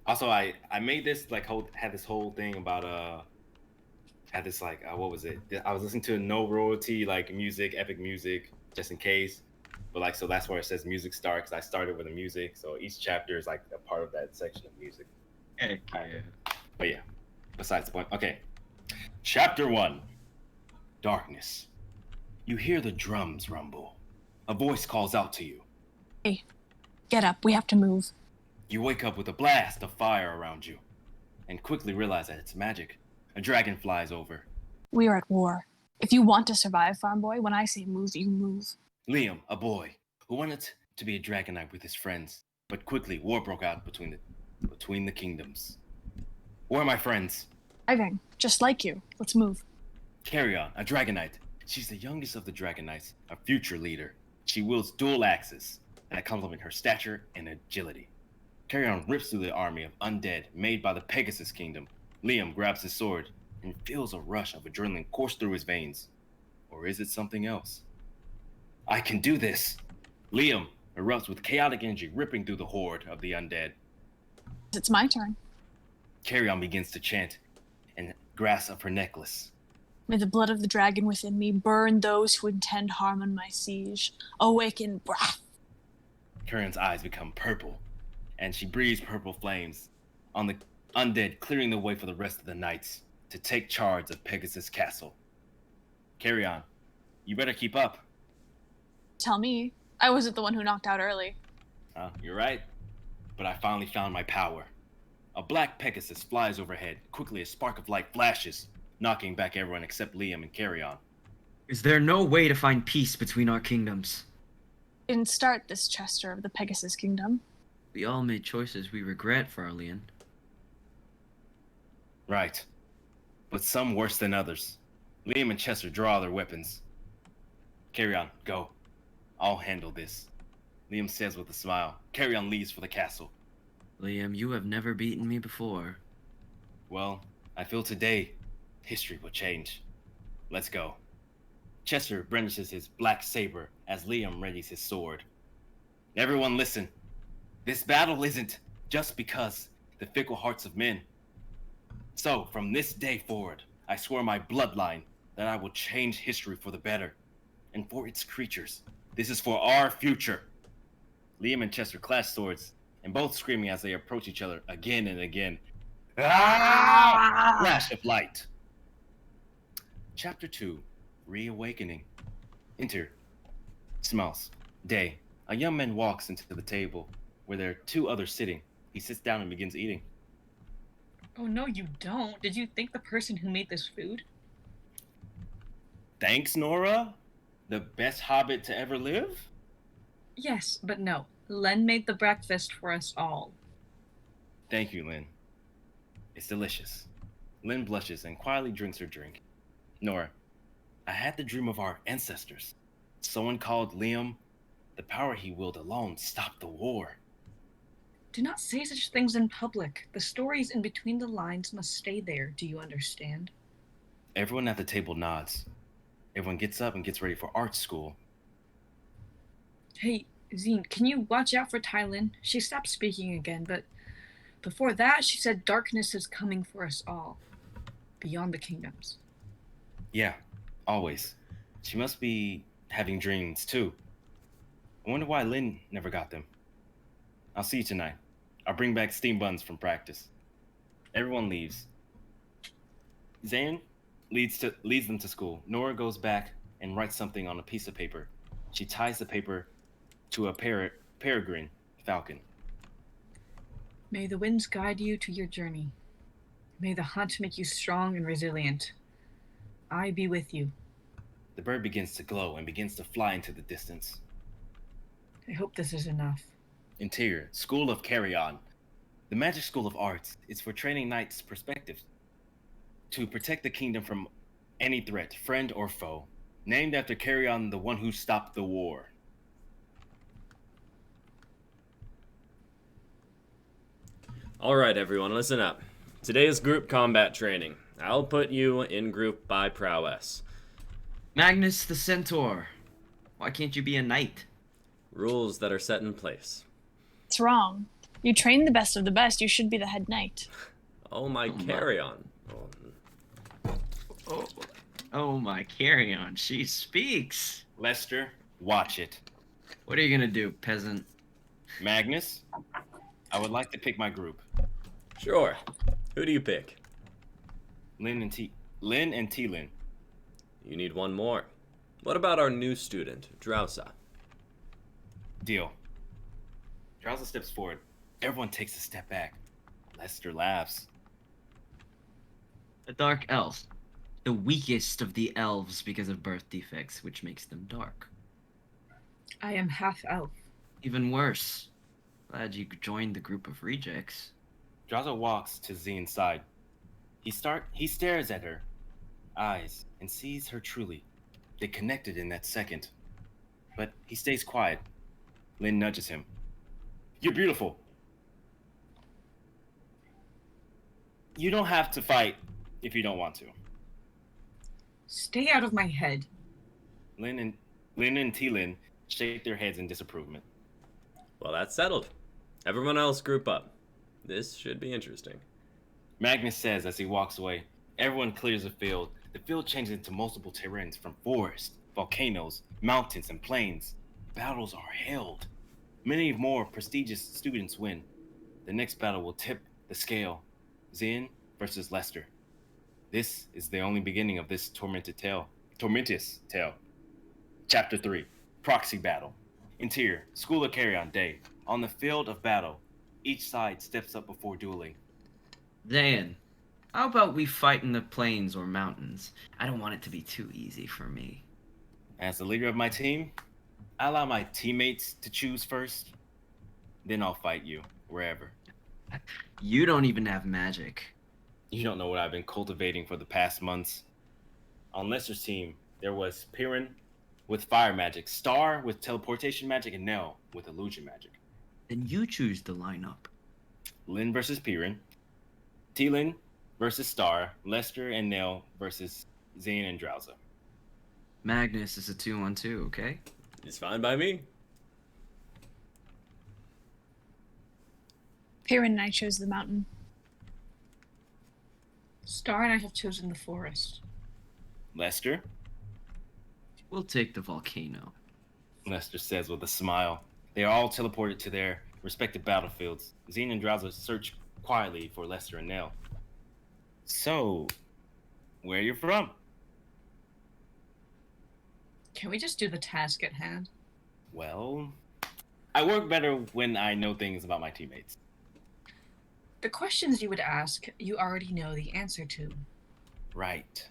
Also, I made this, like, had this whole thing about, had this, like, what was it? I was listening to no royalty, like, music, epic music, just in case. But, like, so that's where it says music start, because I started with the music. So each chapter is, like, a part of that section of music. Okay. But yeah, besides the point. Okay. Chapter 1. Darkness. You hear the drums rumble. A voice calls out to you. Hey, get up. We have to move. You wake up with a blast of fire around you and quickly realize that it's magic. A dragon flies over. We are at war. If you want to survive, farm boy, when I say move, you move. Liam, a boy who wanted to be a dragon knight with his friends, but quickly war broke out between the kingdoms. Where are my friends? Driving, just like you. Let's move. Carry on, a dragon knight. She's the youngest of the dragon knights, a future leader. She wields dual axes that complement her stature and agility. Carry on rips through the army of undead made by the Pegasus Kingdom. Liam grabs his sword and feels a rush of adrenaline course through his veins. Or is it something else? I can do this! Liam erupts with chaotic energy ripping through the horde of the undead. It's my turn. Carry on begins to chant and grasp of her necklace. May the blood of the dragon within me burn those who intend harm on my siege. Awaken breath. Carry-on's eyes become purple, and she breathes purple flames on the undead, clearing the way for the rest of the knights to take charge of Pegasus Castle. Carry on. You better keep up. Tell me. I wasn't the one who knocked out early. You're right. But I finally found my power. A black Pegasus flies overhead. Quickly, a spark of light flashes, knocking back everyone except Liam and Carry On. Is there no way to find peace between our kingdoms? Didn't start this Chester of the Pegasus Kingdom. We all made choices we regret for Arleon. Right. But some worse than others. Liam and Chester draw their weapons. Carry On, go. I'll handle this. Liam says with a smile. Carry On leaves for the castle. Liam, you have never beaten me before. Well, I feel today history will change. Let's go. Chester brandishes his black saber as Liam readies his sword. Everyone listen. This battle isn't just because the fickle hearts of men. So, from this day forward, I swear my bloodline that I will change history for the better. And for its creatures. This is for our future. Liam and Chester clash swords, and both screaming as they approach each other again and again. Ah! Flash of light. Chapter 2, Reawakening. Enter. Smells. Day. A young man walks into the table where there are two others sitting. He sits down and begins eating. Oh, no, you don't. Did you think the person who made this food? Thanks, Nora. The best hobbit to ever live? Yes, but no. Len made the breakfast for us all. Thank you, Lynn. It's delicious. Lynn blushes and quietly drinks her drink. Nora, I had the dream of our ancestors. Someone called Liam. The power he willed alone stopped the war. Do not say such things in public. The stories in between the lines must stay there. Do you understand? Everyone at the table nods. Everyone gets up and gets ready for art school. Hey, Zine, can you watch out for Tylin? She stopped speaking again, but before that, she said darkness is coming for us all. Beyond the kingdoms. Yeah, always. She must be having dreams, too. I wonder why Lynn never got them. I'll see you tonight. I'll bring back steam buns from practice. Everyone leaves. Zayn leads them to school. Nora goes back and writes something on a piece of paper. She ties the paper to a peregrine falcon. May the winds guide you to your journey. May the hunt make you strong and resilient. I be with you. The bird begins to glow and begins to fly into the distance. I hope this is enough. Interior, School of Carry On. The Magic School of Arts is for training knights' perspectives to protect the kingdom from any threat, friend or foe. Named after Carry On, the one who stopped the war. All right, everyone, listen up. Today is group combat training. I'll put you in group by prowess. Magnus the Centaur. Why can't you be a knight? Rules that are set in place. It's wrong. You train the best of the best. You should be the head knight. Oh my, carry on. Oh my, carry on. She speaks. Lester, watch it. What are you gonna do, peasant? Magnus, I would like to pick my group. Sure. Who do you pick? Lynn and T-Lynn. You need one more. What about our new student, Drowsa? Deal. Drowsa steps forward. Everyone takes a step back. Lester laughs. A dark elf. The weakest of the elves because of birth defects, which makes them dark. I am half elf. Even worse. Glad you joined the group of rejects. Draza walks to Zine's side. He stares at her eyes and sees her truly. They connected in that second. But he stays quiet. Lynn nudges him. You're beautiful. You don't have to fight if you don't want to. Stay out of my head. Lynn and T-Lin shake their heads in disapproval. Well, that's settled. Everyone else group up. This should be interesting. Magnus says as he walks away. Everyone clears the field. The field changes into multiple terrains from forests, volcanoes, mountains, and plains. Battles are held. Many more prestigious students win. The next battle will tip the scale. Zin versus Lester. This is the only beginning of this tormented tale. Tormentous tale. Chapter 3. Proxy Battle. Interior, School of Carrion Day. On the field of battle, each side steps up before dueling. Dan, how about we fight in the plains or mountains? I don't want it to be too easy for me. As the leader of my team, I allow my teammates to choose first. Then I'll fight you, wherever. You don't even have magic. You don't know what I've been cultivating for the past months. On Lester's team, there was Piran with fire magic, Star with teleportation magic, and Nell with illusion magic. Then you choose the lineup. Lynn versus Piran, T-Lin versus Star, Lester and Nell versus Zane and Drowza. Magnus is a 2-on-2, okay? It's fine by me. Piran and I chose the mountain. Star and I have chosen the forest. Lester? We'll take the volcano. Lester says with a smile. They are all teleported to their respective battlefields. Zane and Drowza search quietly for Lester and Nell. So, where are you from? Can we just do the task at hand? Well, I work better when I know things about my teammates. The questions you would ask, you already know the answer to. Right.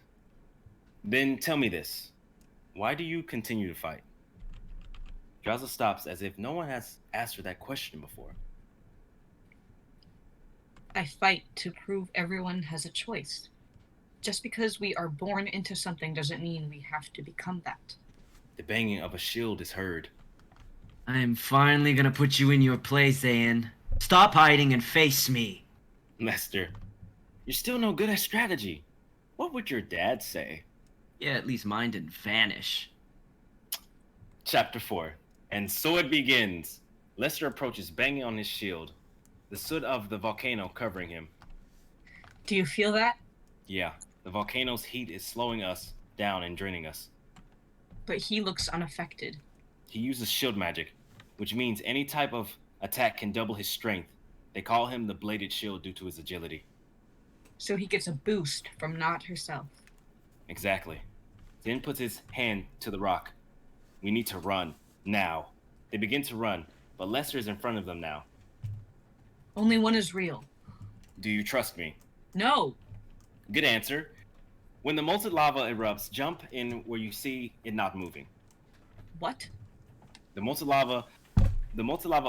Then tell me this. Why do you continue to fight? Drowza stops as if no one has asked her that question before. I fight to prove everyone has a choice. Just because we are born into something doesn't mean we have to become that. The banging of a shield is heard. I am finally gonna put you in your place, Zayn. Stop hiding and face me. Lester, you're still no good at strategy. What would your dad say? Yeah, at least mine didn't vanish. Chapter 4. And so it begins. Lester approaches banging on his shield, the soot of the volcano covering him. Do you feel that? Yeah, the volcano's heat is slowing us down and draining us. But he looks unaffected. He uses shield magic, which means any type of attack can double his strength. They call him the Bladed Shield due to his agility. So he gets a boost from Not herself. Exactly. Then puts his hand to the rock. We need to run. Now. They begin to run, but Lester is in front of them now. Only one is real. Do you trust me? No! Good answer. When the molten lava erupts, jump in where you see it not moving. What? The molten lava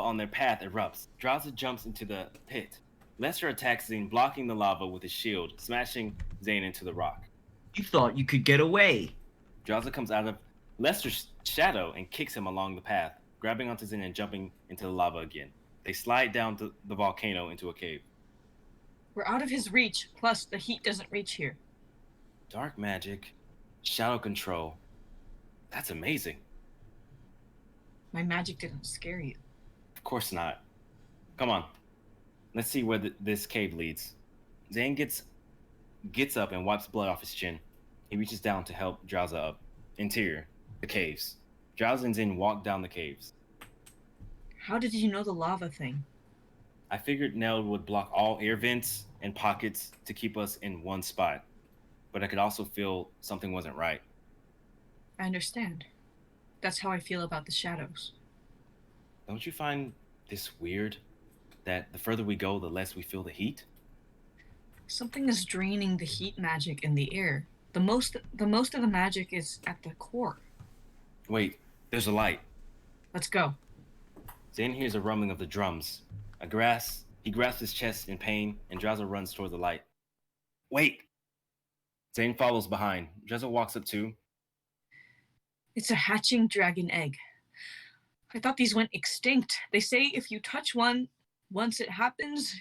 on their path erupts. Drowza jumps into the pit. Lester attacks Zane, blocking the lava with his shield, smashing Zane into the rock. You thought you could get away. Drowza comes out of Lester's shadow and kicks him along the path, grabbing onto Zane and jumping into the lava again. They slide down the volcano into a cave. We're out of his reach, plus the heat doesn't reach here. Dark magic, shadow control. That's amazing. My magic didn't scare you. Of course not. Come on. Let's see where this cave leads. Zane gets up and wipes blood off his chin. He reaches down to help Drowza up. Interior, the caves. Drowza and Zane walk down the caves. How did you know the lava thing? I figured Nell would block all air vents and pockets to keep us in one spot. But I could also feel something wasn't right. I understand. That's how I feel about the shadows. Don't you find this weird? That the further we go, the less we feel the heat? Something is draining the heat magic in the air. The most of the magic is at the core. Wait, there's a light. Let's go. Zane hears a rumbling of the drums. He grasps his chest in pain, and Drowser runs toward the light. Wait! Zane follows behind. Drowser walks up too. It's a hatching dragon egg. I thought these went extinct. They say if you touch one, once it happens,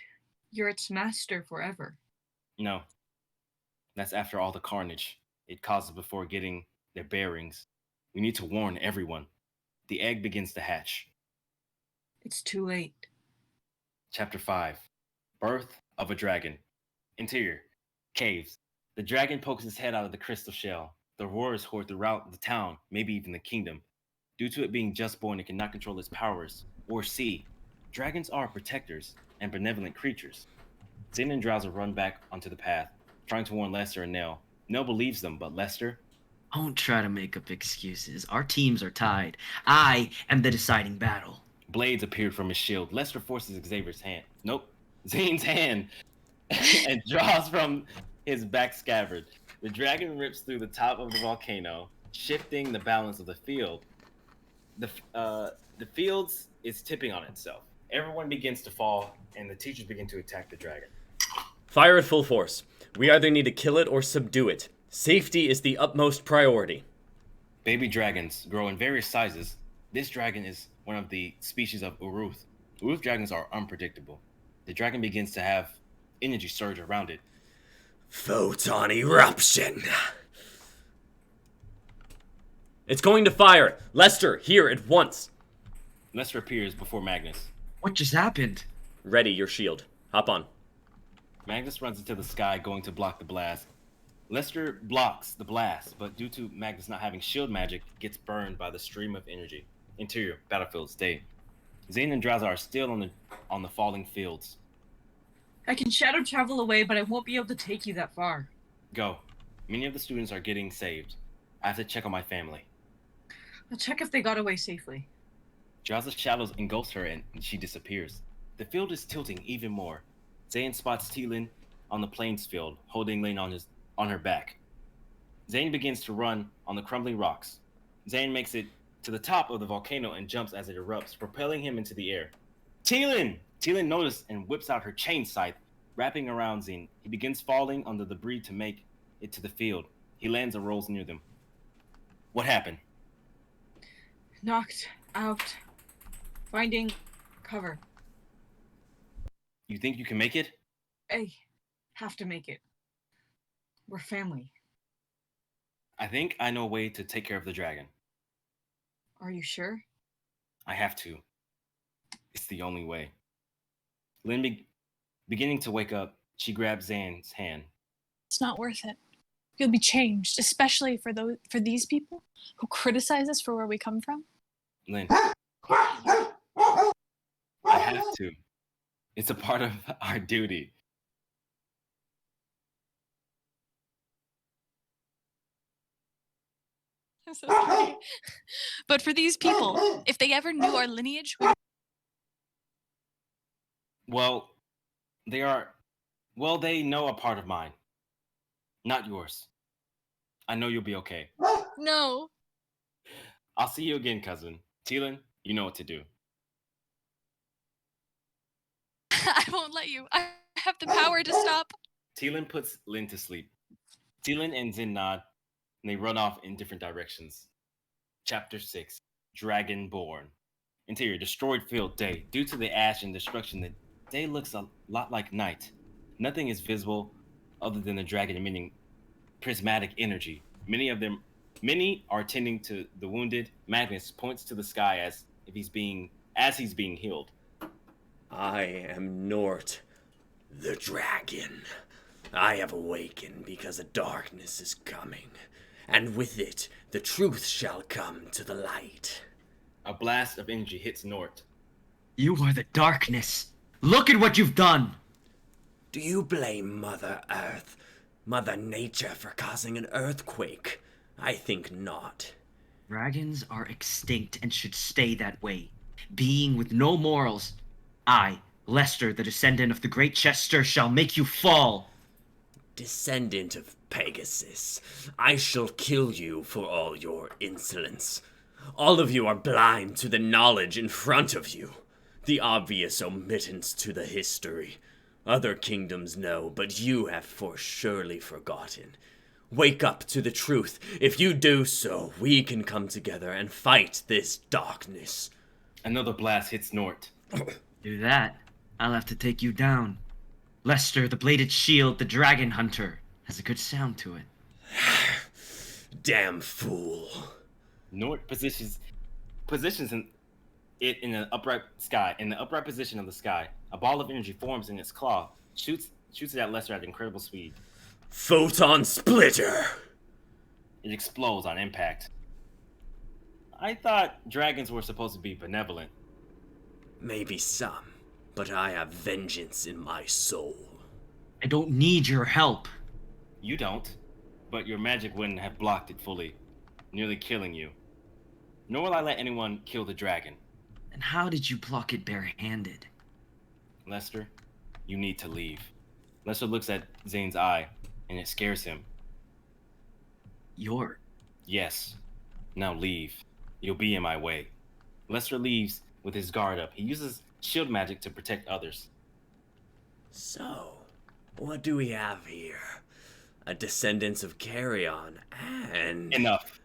you're its master forever. No. That's after all the carnage it causes before getting their bearings. We need to warn everyone. The egg begins to hatch. It's too late. Chapter 5. Birth of a Dragon. Interior. Caves. The dragon pokes his head out of the crystal shell. The roar is heard throughout the town, maybe even the kingdom. Due to it being just born, it cannot control its powers or see. Dragons are protectors and benevolent creatures. Zane and Drowser run back onto the path, trying to warn Lester and Nell. Nell believes them, but Lester... Don't try to make up excuses. Our teams are tied. I am the deciding battle. Blades appeared from his shield. Lester forces Xavier's hand. Nope. Zane's hand. And draws from his back scabbard. The dragon rips through the top of the volcano, shifting the balance of the field. The fields is tipping on itself. Everyone begins to fall, and the teachers begin to attack the dragon. Fire at full force. We either need to kill it or subdue it. Safety is the utmost priority. Baby dragons grow in various sizes. This dragon is one of the species of Uruth. Uruth dragons are unpredictable. The dragon begins to have energy surge around it. Photon eruption. It's going to fire. Lester, here at once. Lester appears before Magnus. What just happened? Ready, your shield. Hop on. Magnus runs into the sky, going to block the blast. Lester blocks the blast, but due to Magnus not having shield magic, gets burned by the stream of energy. Interior, battlefield, stay. Zane and Drowser are still on the falling fields. I can shadow travel away, but I won't be able to take you that far. Go. Many of the students are getting saved. I have to check on my family. I'll check if they got away safely. Drowser's shadows engulfs her and she disappears. The field is tilting even more. Zane spots Teelin on the plains field, holding Lane on her back. Zane begins to run on the crumbling rocks. Zane makes it to the top of the volcano and jumps as it erupts, propelling him into the air. Teelin! Teelin notices and whips out her chain scythe, wrapping around Zane. He begins falling on the debris to make it to the field. He lands and rolls near them. What happened? Knocked out. Finding cover. You think you can make it? I have to make it. We're family. I think I know a way to take care of the dragon. Are you sure? I have to. It's the only way. Lynn beginning to wake up, she grabs Zane's hand. It's not worth it. You'll be changed, especially for these people who criticize us for where we come from. Lynn. I have to. It's a part of our duty. I'm so sorry. But for these people, if they ever knew our lineage, Well, they know a part of mine. Not yours. I know you'll be okay. no. I'll see you again, cousin. Teelin, you know what to do. I won't let you. I have the power to stop. Teelin puts Lynn to sleep. Teelin and Zin nod, and they run off in different directions. Chapter 6, Dragonborn. Interior, destroyed field day. Due to the ash and destruction, the day looks a lot like night. Nothing is visible other than the dragon emitting prismatic energy. Many are tending to the wounded. Magnus points to the sky as he's being healed. I am Nort, the dragon. I have awakened because a darkness is coming, and with it, the truth shall come to the light. A blast of energy hits Nort. You are the darkness. Look at what you've done. Do you blame Mother Earth, Mother Nature, for causing an earthquake? I think not. Dragons are extinct and should stay that way. Being with no morals, I, Lester, the descendant of the great Chester, shall make you fall. Descendant of Pegasus, I shall kill you for all your insolence. All of you are blind to the knowledge in front of you, the obvious omittance to the history. Other kingdoms know, but you have for surely forgotten. Wake up to the truth. If you do so, we can come together and fight this darkness. Another blast hits Nort. Do that, I'll have to take you down. Lester, the bladed shield, the dragon hunter, has a good sound to it. Damn fool. Nort positions it in an upright sky. In the upright position of the sky, a ball of energy forms in its claw, shoots it at Lester at incredible speed. Photon splitter! It explodes on impact. I thought dragons were supposed to be benevolent. Maybe some, but I have vengeance in my soul. I don't need your help. You don't, but your magic wouldn't have blocked it fully, nearly killing you. Nor will I let anyone kill the dragon. And how did you block it barehanded? Lester, you need to leave. Lester looks at Zane's eye, and it scares him. You're... Yes. Now leave. You'll be in my way. Lester leaves with his guard up. He uses shield magic to protect others. So, what do we have here? A descendants of Carrion, and... Enough.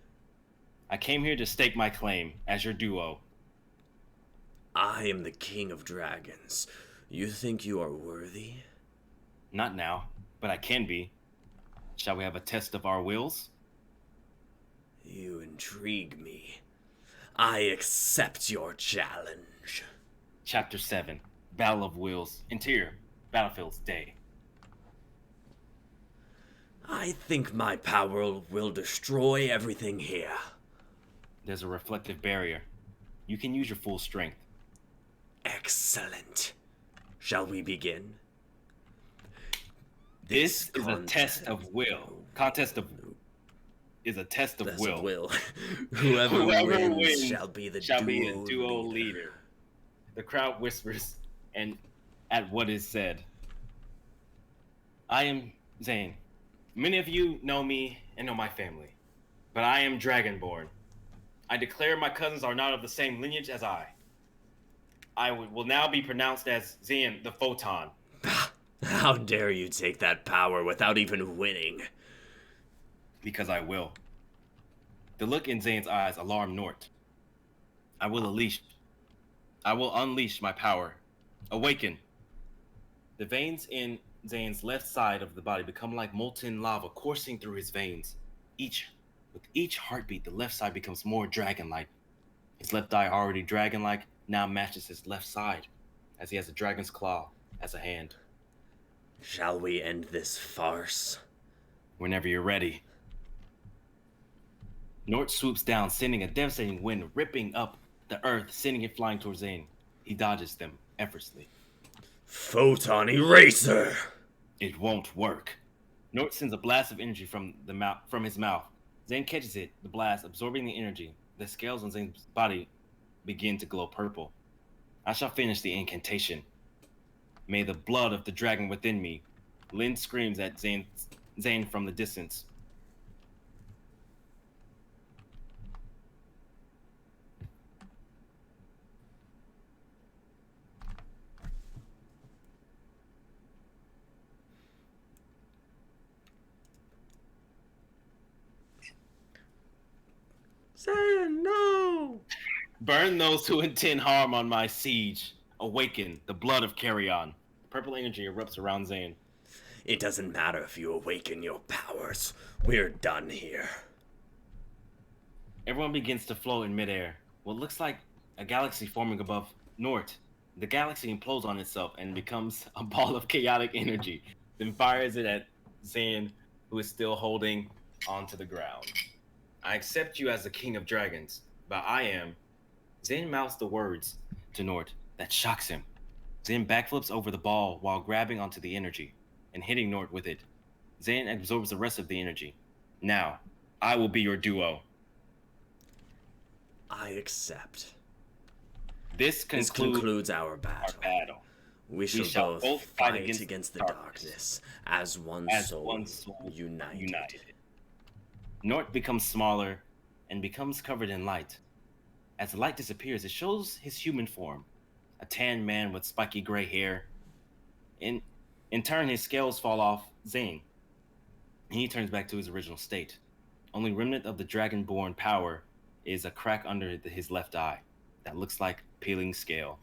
I came here to stake my claim as your duo. I am the king of dragons. You think you are worthy? Not now, but I can be. Shall we have a test of our wills? You intrigue me. I accept your challenge. Chapter 7, Battle of Wills, Interior, Battlefields Day. I think my power will destroy everything here. There's a reflective barrier. You can use your full strength. Excellent. Shall we begin? This is a test of will. Is a test of Test will. of will. Whoever wins shall be the duo leader. The crowd whispers and at what is said. I am Zane. Many of you know me and know my family, but I am Dragonborn. I declare my cousins are not of the same lineage as I. I will now be pronounced as Zane the Photon. How dare you take that power without even winning? Because I will. The look in Zane's eyes alarmed Nort. I will unleash my power. Awaken. The veins in Zane's left side of the body become like molten lava coursing through his veins. With each heartbeat, the left side becomes more dragon-like. His left eye, already dragon-like, now matches his left side, as he has a dragon's claw as a hand. Shall we end this farce? Whenever you're ready. Nort swoops down, sending a devastating wind ripping up the earth, sending it flying towards Zane. He dodges them effortlessly. Photon eraser! It won't work. Nort sends a blast of energy from his mouth. Zane catches it, the blast, absorbing the energy. The scales on Zane's body begin to glow purple. I shall finish the incantation. May the blood of the dragon within me. Lynn screams at Zane from the distance. Zane, no! Burn those who intend harm on my siege. Awaken the blood of Carrion. Purple energy erupts around Zane. It doesn't matter if you awaken your powers. We're done here. Everyone begins to float in midair. What looks like a galaxy forming above Nort. The galaxy implodes on itself and becomes a ball of chaotic energy. Then fires it at Zane, who is still holding onto the ground. I accept you as the king of dragons, but I am... Zane mouths the words to Nort that shocks him. Zane backflips over the ball while grabbing onto the energy and hitting Nort with it. Zane absorbs the rest of the energy. Now, I will be your duo. I accept. This concludes our battle. We shall both fight against the darkness as one soul united. Nort becomes smaller and becomes covered in light. As the light disappears, it shows his human form, a tan man with spiky gray hair. In turn, his scales fall off Zane, and he turns back to his original state. Only remnant of the dragonborn power is a crack under his left eye that looks like peeling scale.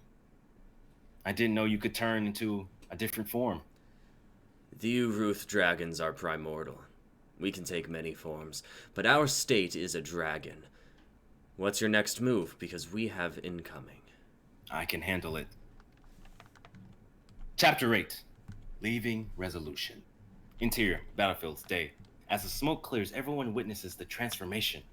I didn't know you could turn into a different form. The Uruth dragons are primordial. We can take many forms, but our state is a dragon. What's your next move? Because we have incoming. I can handle it. Chapter 8. Leaving Resolution. Interior, Battlefield's day. As the smoke clears, everyone witnesses the transformation.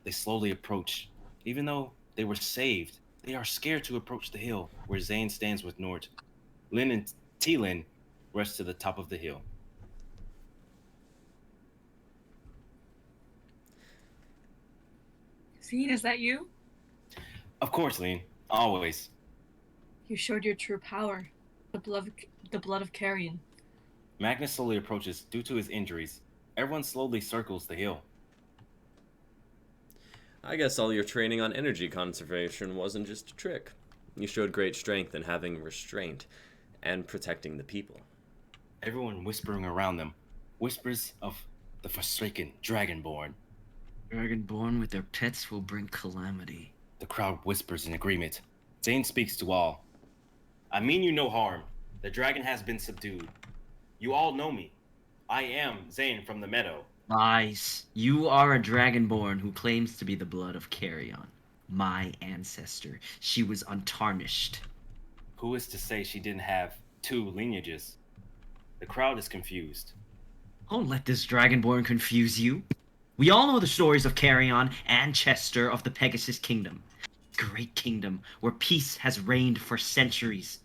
They slowly approach. Even though they were saved, they are scared to approach the hill where Zane stands with Nort. Lynn and T-Lin rush to the top of the hill. Zane, is that you? Of course, Lynn. Always. You showed your true power. The blood of Carrion. Magnus slowly approaches due to his injuries. Everyone slowly circles the hill. I guess all your training on energy conservation wasn't just a trick. You showed great strength in having restraint and protecting the people. Everyone whispering around them. Whispers of the forsaken Dragonborn. Dragonborn with their pets will bring calamity. The crowd whispers in agreement. Zane speaks to all. I mean you no harm. The dragon has been subdued. You all know me. I am Zane from the meadow. Lies. You are a dragonborn who claims to be the blood of Carrion, my ancestor. She was untarnished. Who is to say she didn't have two lineages? The crowd is confused. Don't let this dragonborn confuse you. We all know the stories of Carrion and Chester of the Pegasus Kingdom. Great kingdom where peace has reigned for centuries.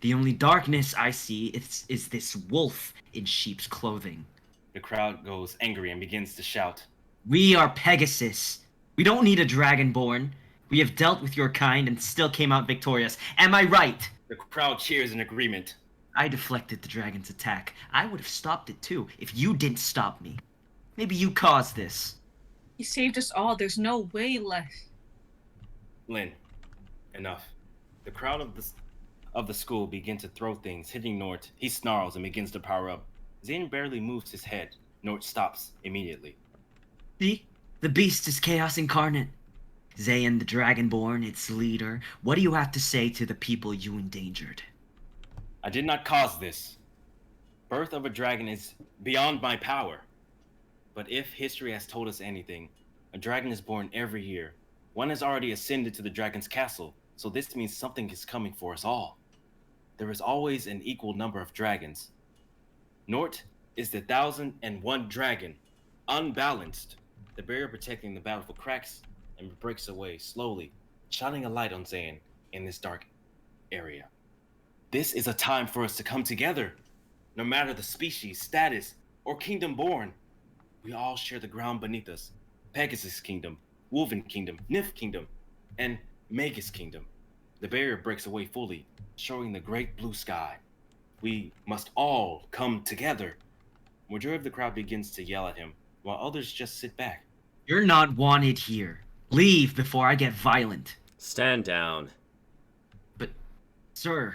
The only darkness I see is this wolf in sheep's clothing. The crowd goes angry and begins to shout. We are Pegasus. We don't need a dragonborn. We have dealt with your kind and still came out victorious. Am I right? The crowd cheers in agreement. I deflected the dragon's attack. I would have stopped it too if you didn't stop me. Maybe you caused this. He saved us all. There's no way left. Lynn, enough. The crowd of the school begin to throw things, hitting Nort. He snarls and begins to power up. Zane barely moves his head. Nort stops immediately. See? The beast is chaos incarnate. Zayn the Dragonborn, its leader. What do you have to say to the people you endangered? I did not cause this. Birth of a dragon is beyond my power. But if history has told us anything, a dragon is born every year. One has already ascended to the dragon's castle, so this means something is coming for us all. There is always an equal number of dragons. Nort is the 1001 dragon, unbalanced. The barrier protecting the battlefield cracks and breaks away slowly, shining a light on Zayn in this dark area. This is a time for us to come together. No matter the species, status, or kingdom born, we all share the ground beneath us. Pegasus Kingdom, Wolven Kingdom, Nif Kingdom, and Magus Kingdom. The barrier breaks away fully, showing the great blue sky. We must all come together. Majority of the crowd begins to yell at him, while others just sit back. You're not wanted here. Leave before I get violent. Stand down. But, sir...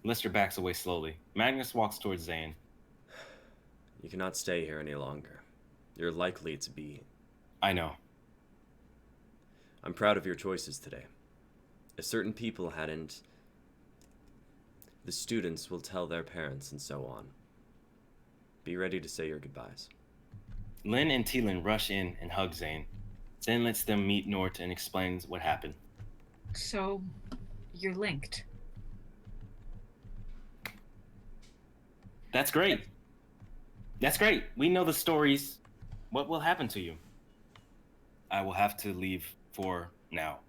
Lester backs away slowly. Magnus walks towards Zayn. You cannot stay here any longer. You're likely to be... I know. I'm proud of your choices today. If certain people hadn't, the students will tell their parents and so on. Be ready to say your goodbyes. Lynn and T-Lin rush in and hug Zayn. Zayn lets them meet Nort and explains what happened. So, you're linked. That's great. That's great. We know the stories. What will happen to you? I will have to leave for now.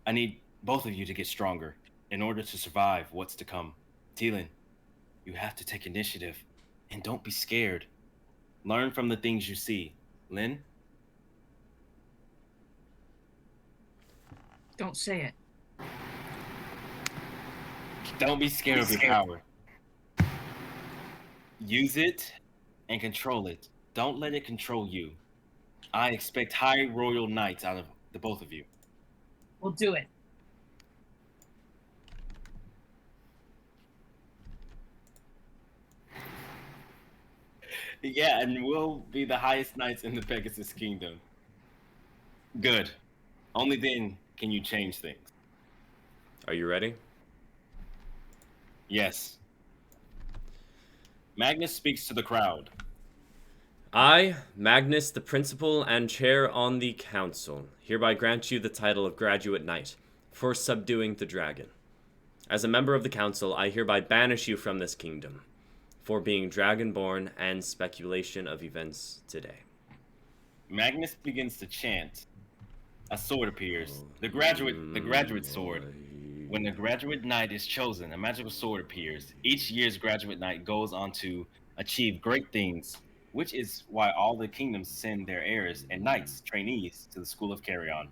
I need both of you to get stronger in order to survive what's to come. T-Lin, you have to take initiative and don't be scared. Learn from the things you see. Lynn? Don't say it. Don't be scared of your power. Use it and control it. Don't let it control you. I expect high royal knights out of the both of you. We'll do it. Yeah, and we'll be the highest knights in the Pegasus Kingdom. Good. Only then can you change things. Are you ready? Yes. Magnus speaks to the crowd. I, Magnus, the principal and chair on the council, hereby grant you the title of Graduate Knight for subduing the dragon. As a member of the council, I hereby banish you from this kingdom for being dragonborn and speculation of events today. Magnus begins to chant. A sword appears. The graduate sword. When the graduate knight is chosen, a magical sword appears. Each year's graduate knight goes on to achieve great things, which is why all the kingdoms send their heirs and knights, trainees, to the school of Carrion.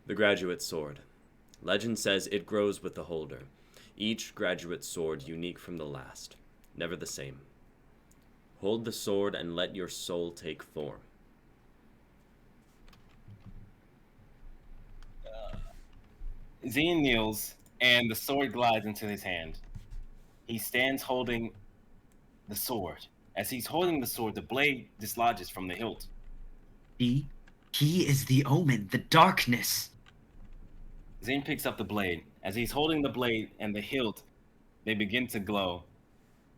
The graduate sword. Legend says it grows with the holder. Each graduate sword unique from the last, never the same. Hold the sword and let your soul take form. Zine kneels, and the sword glides into his hand. He stands holding the sword. As he's holding the sword, the blade dislodges from the hilt. He is the omen, the darkness. Zane picks up the blade. As he's holding the blade and the hilt, they begin to glow.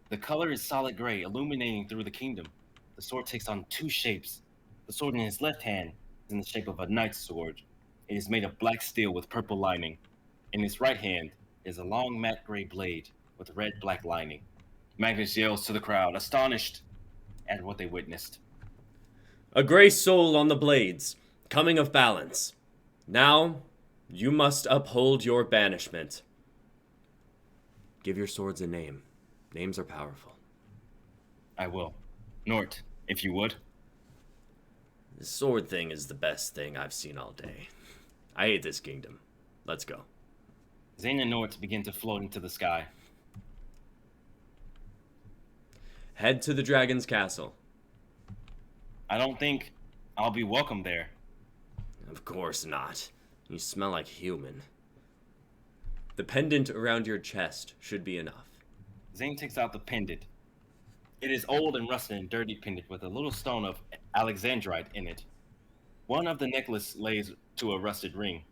The color is solid gray, illuminating through the kingdom. The sword takes on two shapes. The sword in his left hand is in the shape of a knight's sword. It is made of black steel with purple lining. In his right hand is a long matte gray blade with red-black lining. Magnus yells to the crowd, astonished at what they witnessed. A gray soul on the blades, coming of balance. Now, you must uphold your banishment. Give your swords a name. Names are powerful. I will. Nort, if you would. The sword thing is the best thing I've seen all day. I hate this kingdom. Let's go. Zane and Nort begin to float into the sky. Head to the dragon's castle. I don't think I'll be welcome there. Of course not. You smell like human. The pendant around your chest should be enough. Zane takes out the pendant. It is old and rusted and dirty pendant with a little stone of alexandrite in it. One of the necklace lays to a rusted ring.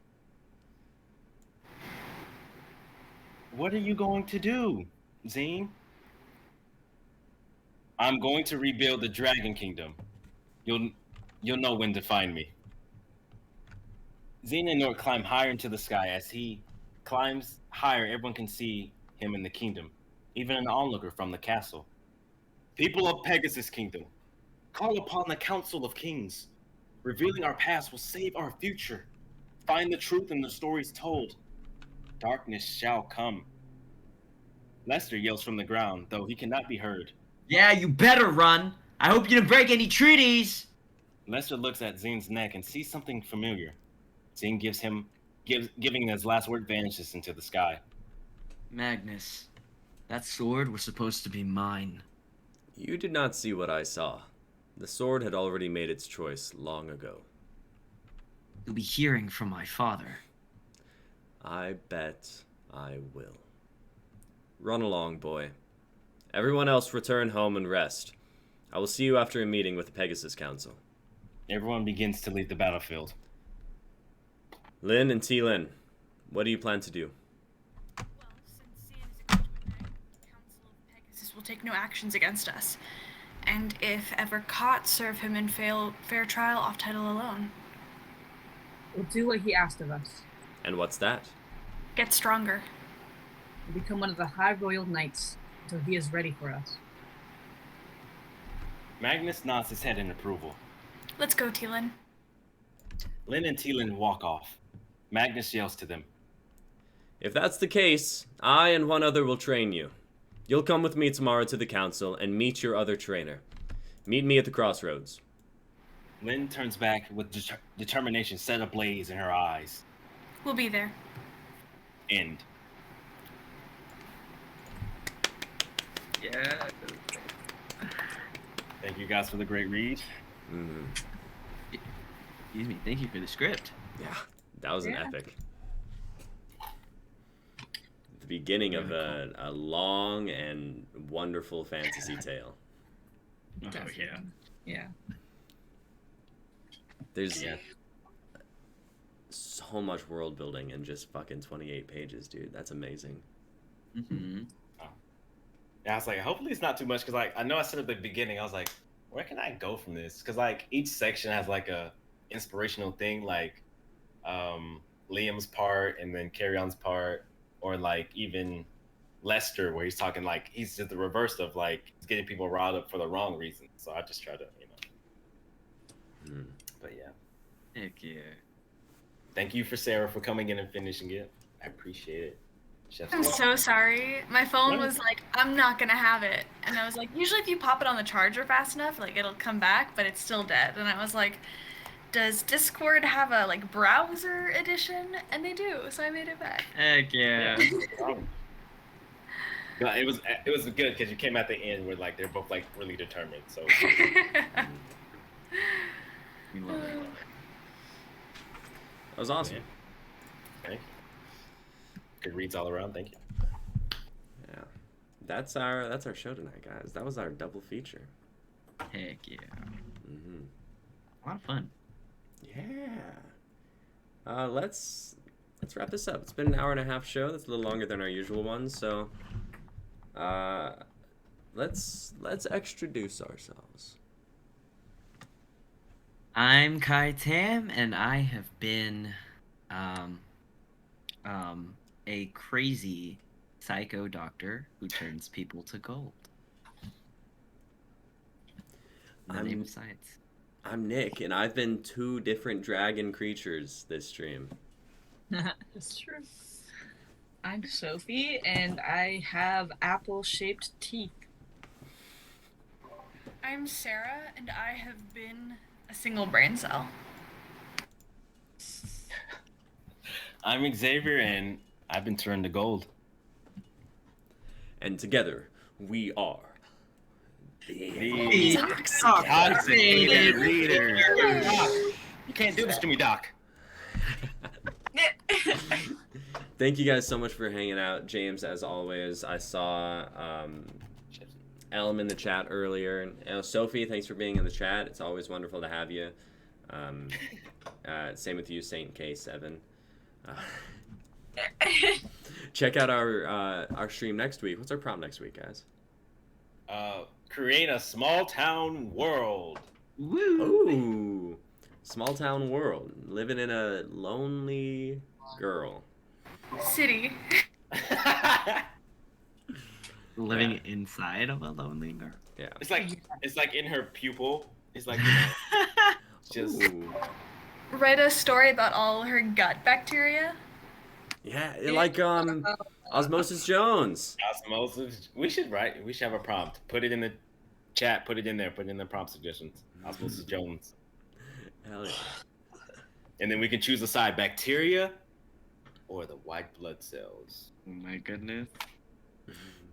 What are you going to do, Zane? I'm going to rebuild the Dragon Kingdom. You'll know when to find me. Zane and Nort climb higher into the sky. As he climbs higher, everyone can see him in the kingdom, even an onlooker from the castle. People of Pegasus Kingdom, call upon the Council of Kings. Revealing our past will save our future. Find the truth in the stories told. Darkness shall come. Lester yells from the ground, though he cannot be heard. Yeah, you better run. I hope you didn't break any treaties. Lester looks at Zane's neck and sees something familiar. Zane giving his last word vanishes into the sky. Magnus, that sword was supposed to be mine. You did not see what I saw. The sword had already made its choice long ago. You'll be hearing from my father. I bet I will. Run along, boy. Everyone else return home and rest. I will see you after a meeting with the Pegasus Council. Everyone begins to leave the battlefield. Lynn and T-Lynn, what do you plan to do? Well, since Cian is a graduate knight, the Council of Pegasus will take no actions against us. And if ever caught, serve him in fair trial off title alone. We'll do what he asked of us. And what's that? Get stronger. We'll become one of the High Royal Knights until he is ready for us. Magnus nods his head in approval. Let's go, T-Lynn. Lynn and T-Lynn walk off. Magnus yells to them. If that's the case, I and one other will train you. You'll come with me tomorrow to the council and meet your other trainer. Meet me at the crossroads. Lynn turns back with determination set ablaze in her eyes. We'll be there. End. Yeah. Thank you guys for the great read. Mm. Excuse me. Thank you for the script. Yeah, that was an Yeah. epic. The beginning of a long and wonderful fantasy tale. Oh yeah. Yeah. There's Yeah. so much world building in just fucking 28 pages, dude. That's amazing. Mm-hmm. Yeah, I was like, hopefully it's not too much, because like I know I said at the beginning, I was like, where can I go from this? Because like each section has like a inspirational thing, like Liam's part and then Carry On's part, or like even Lester, where he's talking like he's just the reverse of like he's getting people riled up for the wrong reasons. So I just try to, Mm. But yeah, Heck yeah. thank you for Sarah for coming in and finishing it. I appreciate it. Chef's I'm kiss. so sorry. My phone What? was like, I'm not gonna have it. And I was like, usually if you pop it on the charger fast enough, like it'll come back, but it's still dead. And I was like, does Discord have a like browser edition? And they do, so I made it back. Heck yeah. No, it was good because you came at the end where like they're both like really determined. So We love it. That was awesome. thank you. Good reads all around. Thank you. Yeah, that's our show tonight, guys. That was our double feature. Heck yeah. Mm-hmm. A lot of fun. Yeah. Let's wrap this up. It's been an hour and a half show. That's a little longer than our usual one. So, let's extroduce ourselves. I'm Kai Tam, and I have been a crazy psycho doctor who turns people to gold. In the name of science. I'm Nick, and I've been 2 different dragon creatures this stream. That's true. I'm Sophie, and I have apple-shaped teeth. I'm Sarah, and I have been a single brain cell. I'm Xavier, and I've been turned to gold. And together, we are The Intoxicated reader. Doc, you can't do this to me, Doc. Thank you guys so much for hanging out. James, as always, I saw Elm in the chat earlier. Sophie, thanks for being in the chat. It's always wonderful to have you. Same with you, Saint K7. Check out our stream next week. What's our prompt next week, guys? Create a small town world. Woo! Ooh, small town world. Living in a lonely girl. City. Living inside of a lonely girl. Yeah. It's like in her pupil. It's like just Ooh. Write a story about all her gut bacteria. Yeah, like Osmosis Jones. osmosis. We should have a prompt. Put it in the chat. Put it in there. Put it in the prompt suggestions. Osmosis Jones. Hell yeah. And then we can choose a side: bacteria or the white blood cells. Oh my goodness.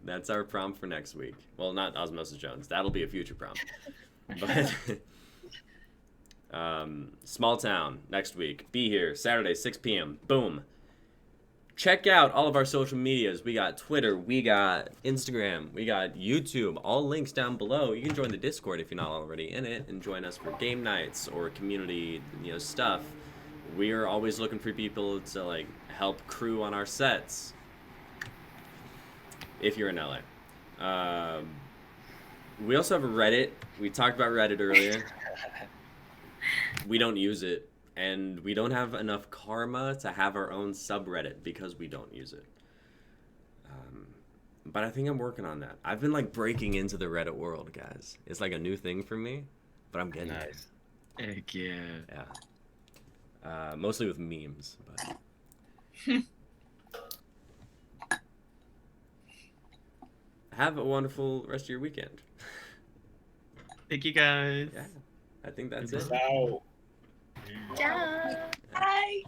That's our prompt for next week. Well, not Osmosis Jones. That'll be a future prompt. But small town next week. Be here Saturday 6 p.m. Boom. Check out all of our social medias. We got Twitter, we got Instagram, we got YouTube. All links down below. You can join the Discord if you're not already in it, and join us for game nights or community, stuff. We are always looking for people to like help crew on our sets. If you're in LA. We also have a Reddit. We talked about Reddit earlier. We don't use it. And we don't have enough karma to have our own subreddit because we don't use it. But I think I'm working on that. I've been like breaking into the Reddit world, guys. It's like a new thing for me, but I'm getting there. Nice. Heck yeah. Yeah. Mostly with memes, but have a wonderful rest of your weekend. Thank you guys. Yeah. I think that's it. Ciao. Yeah. Bye.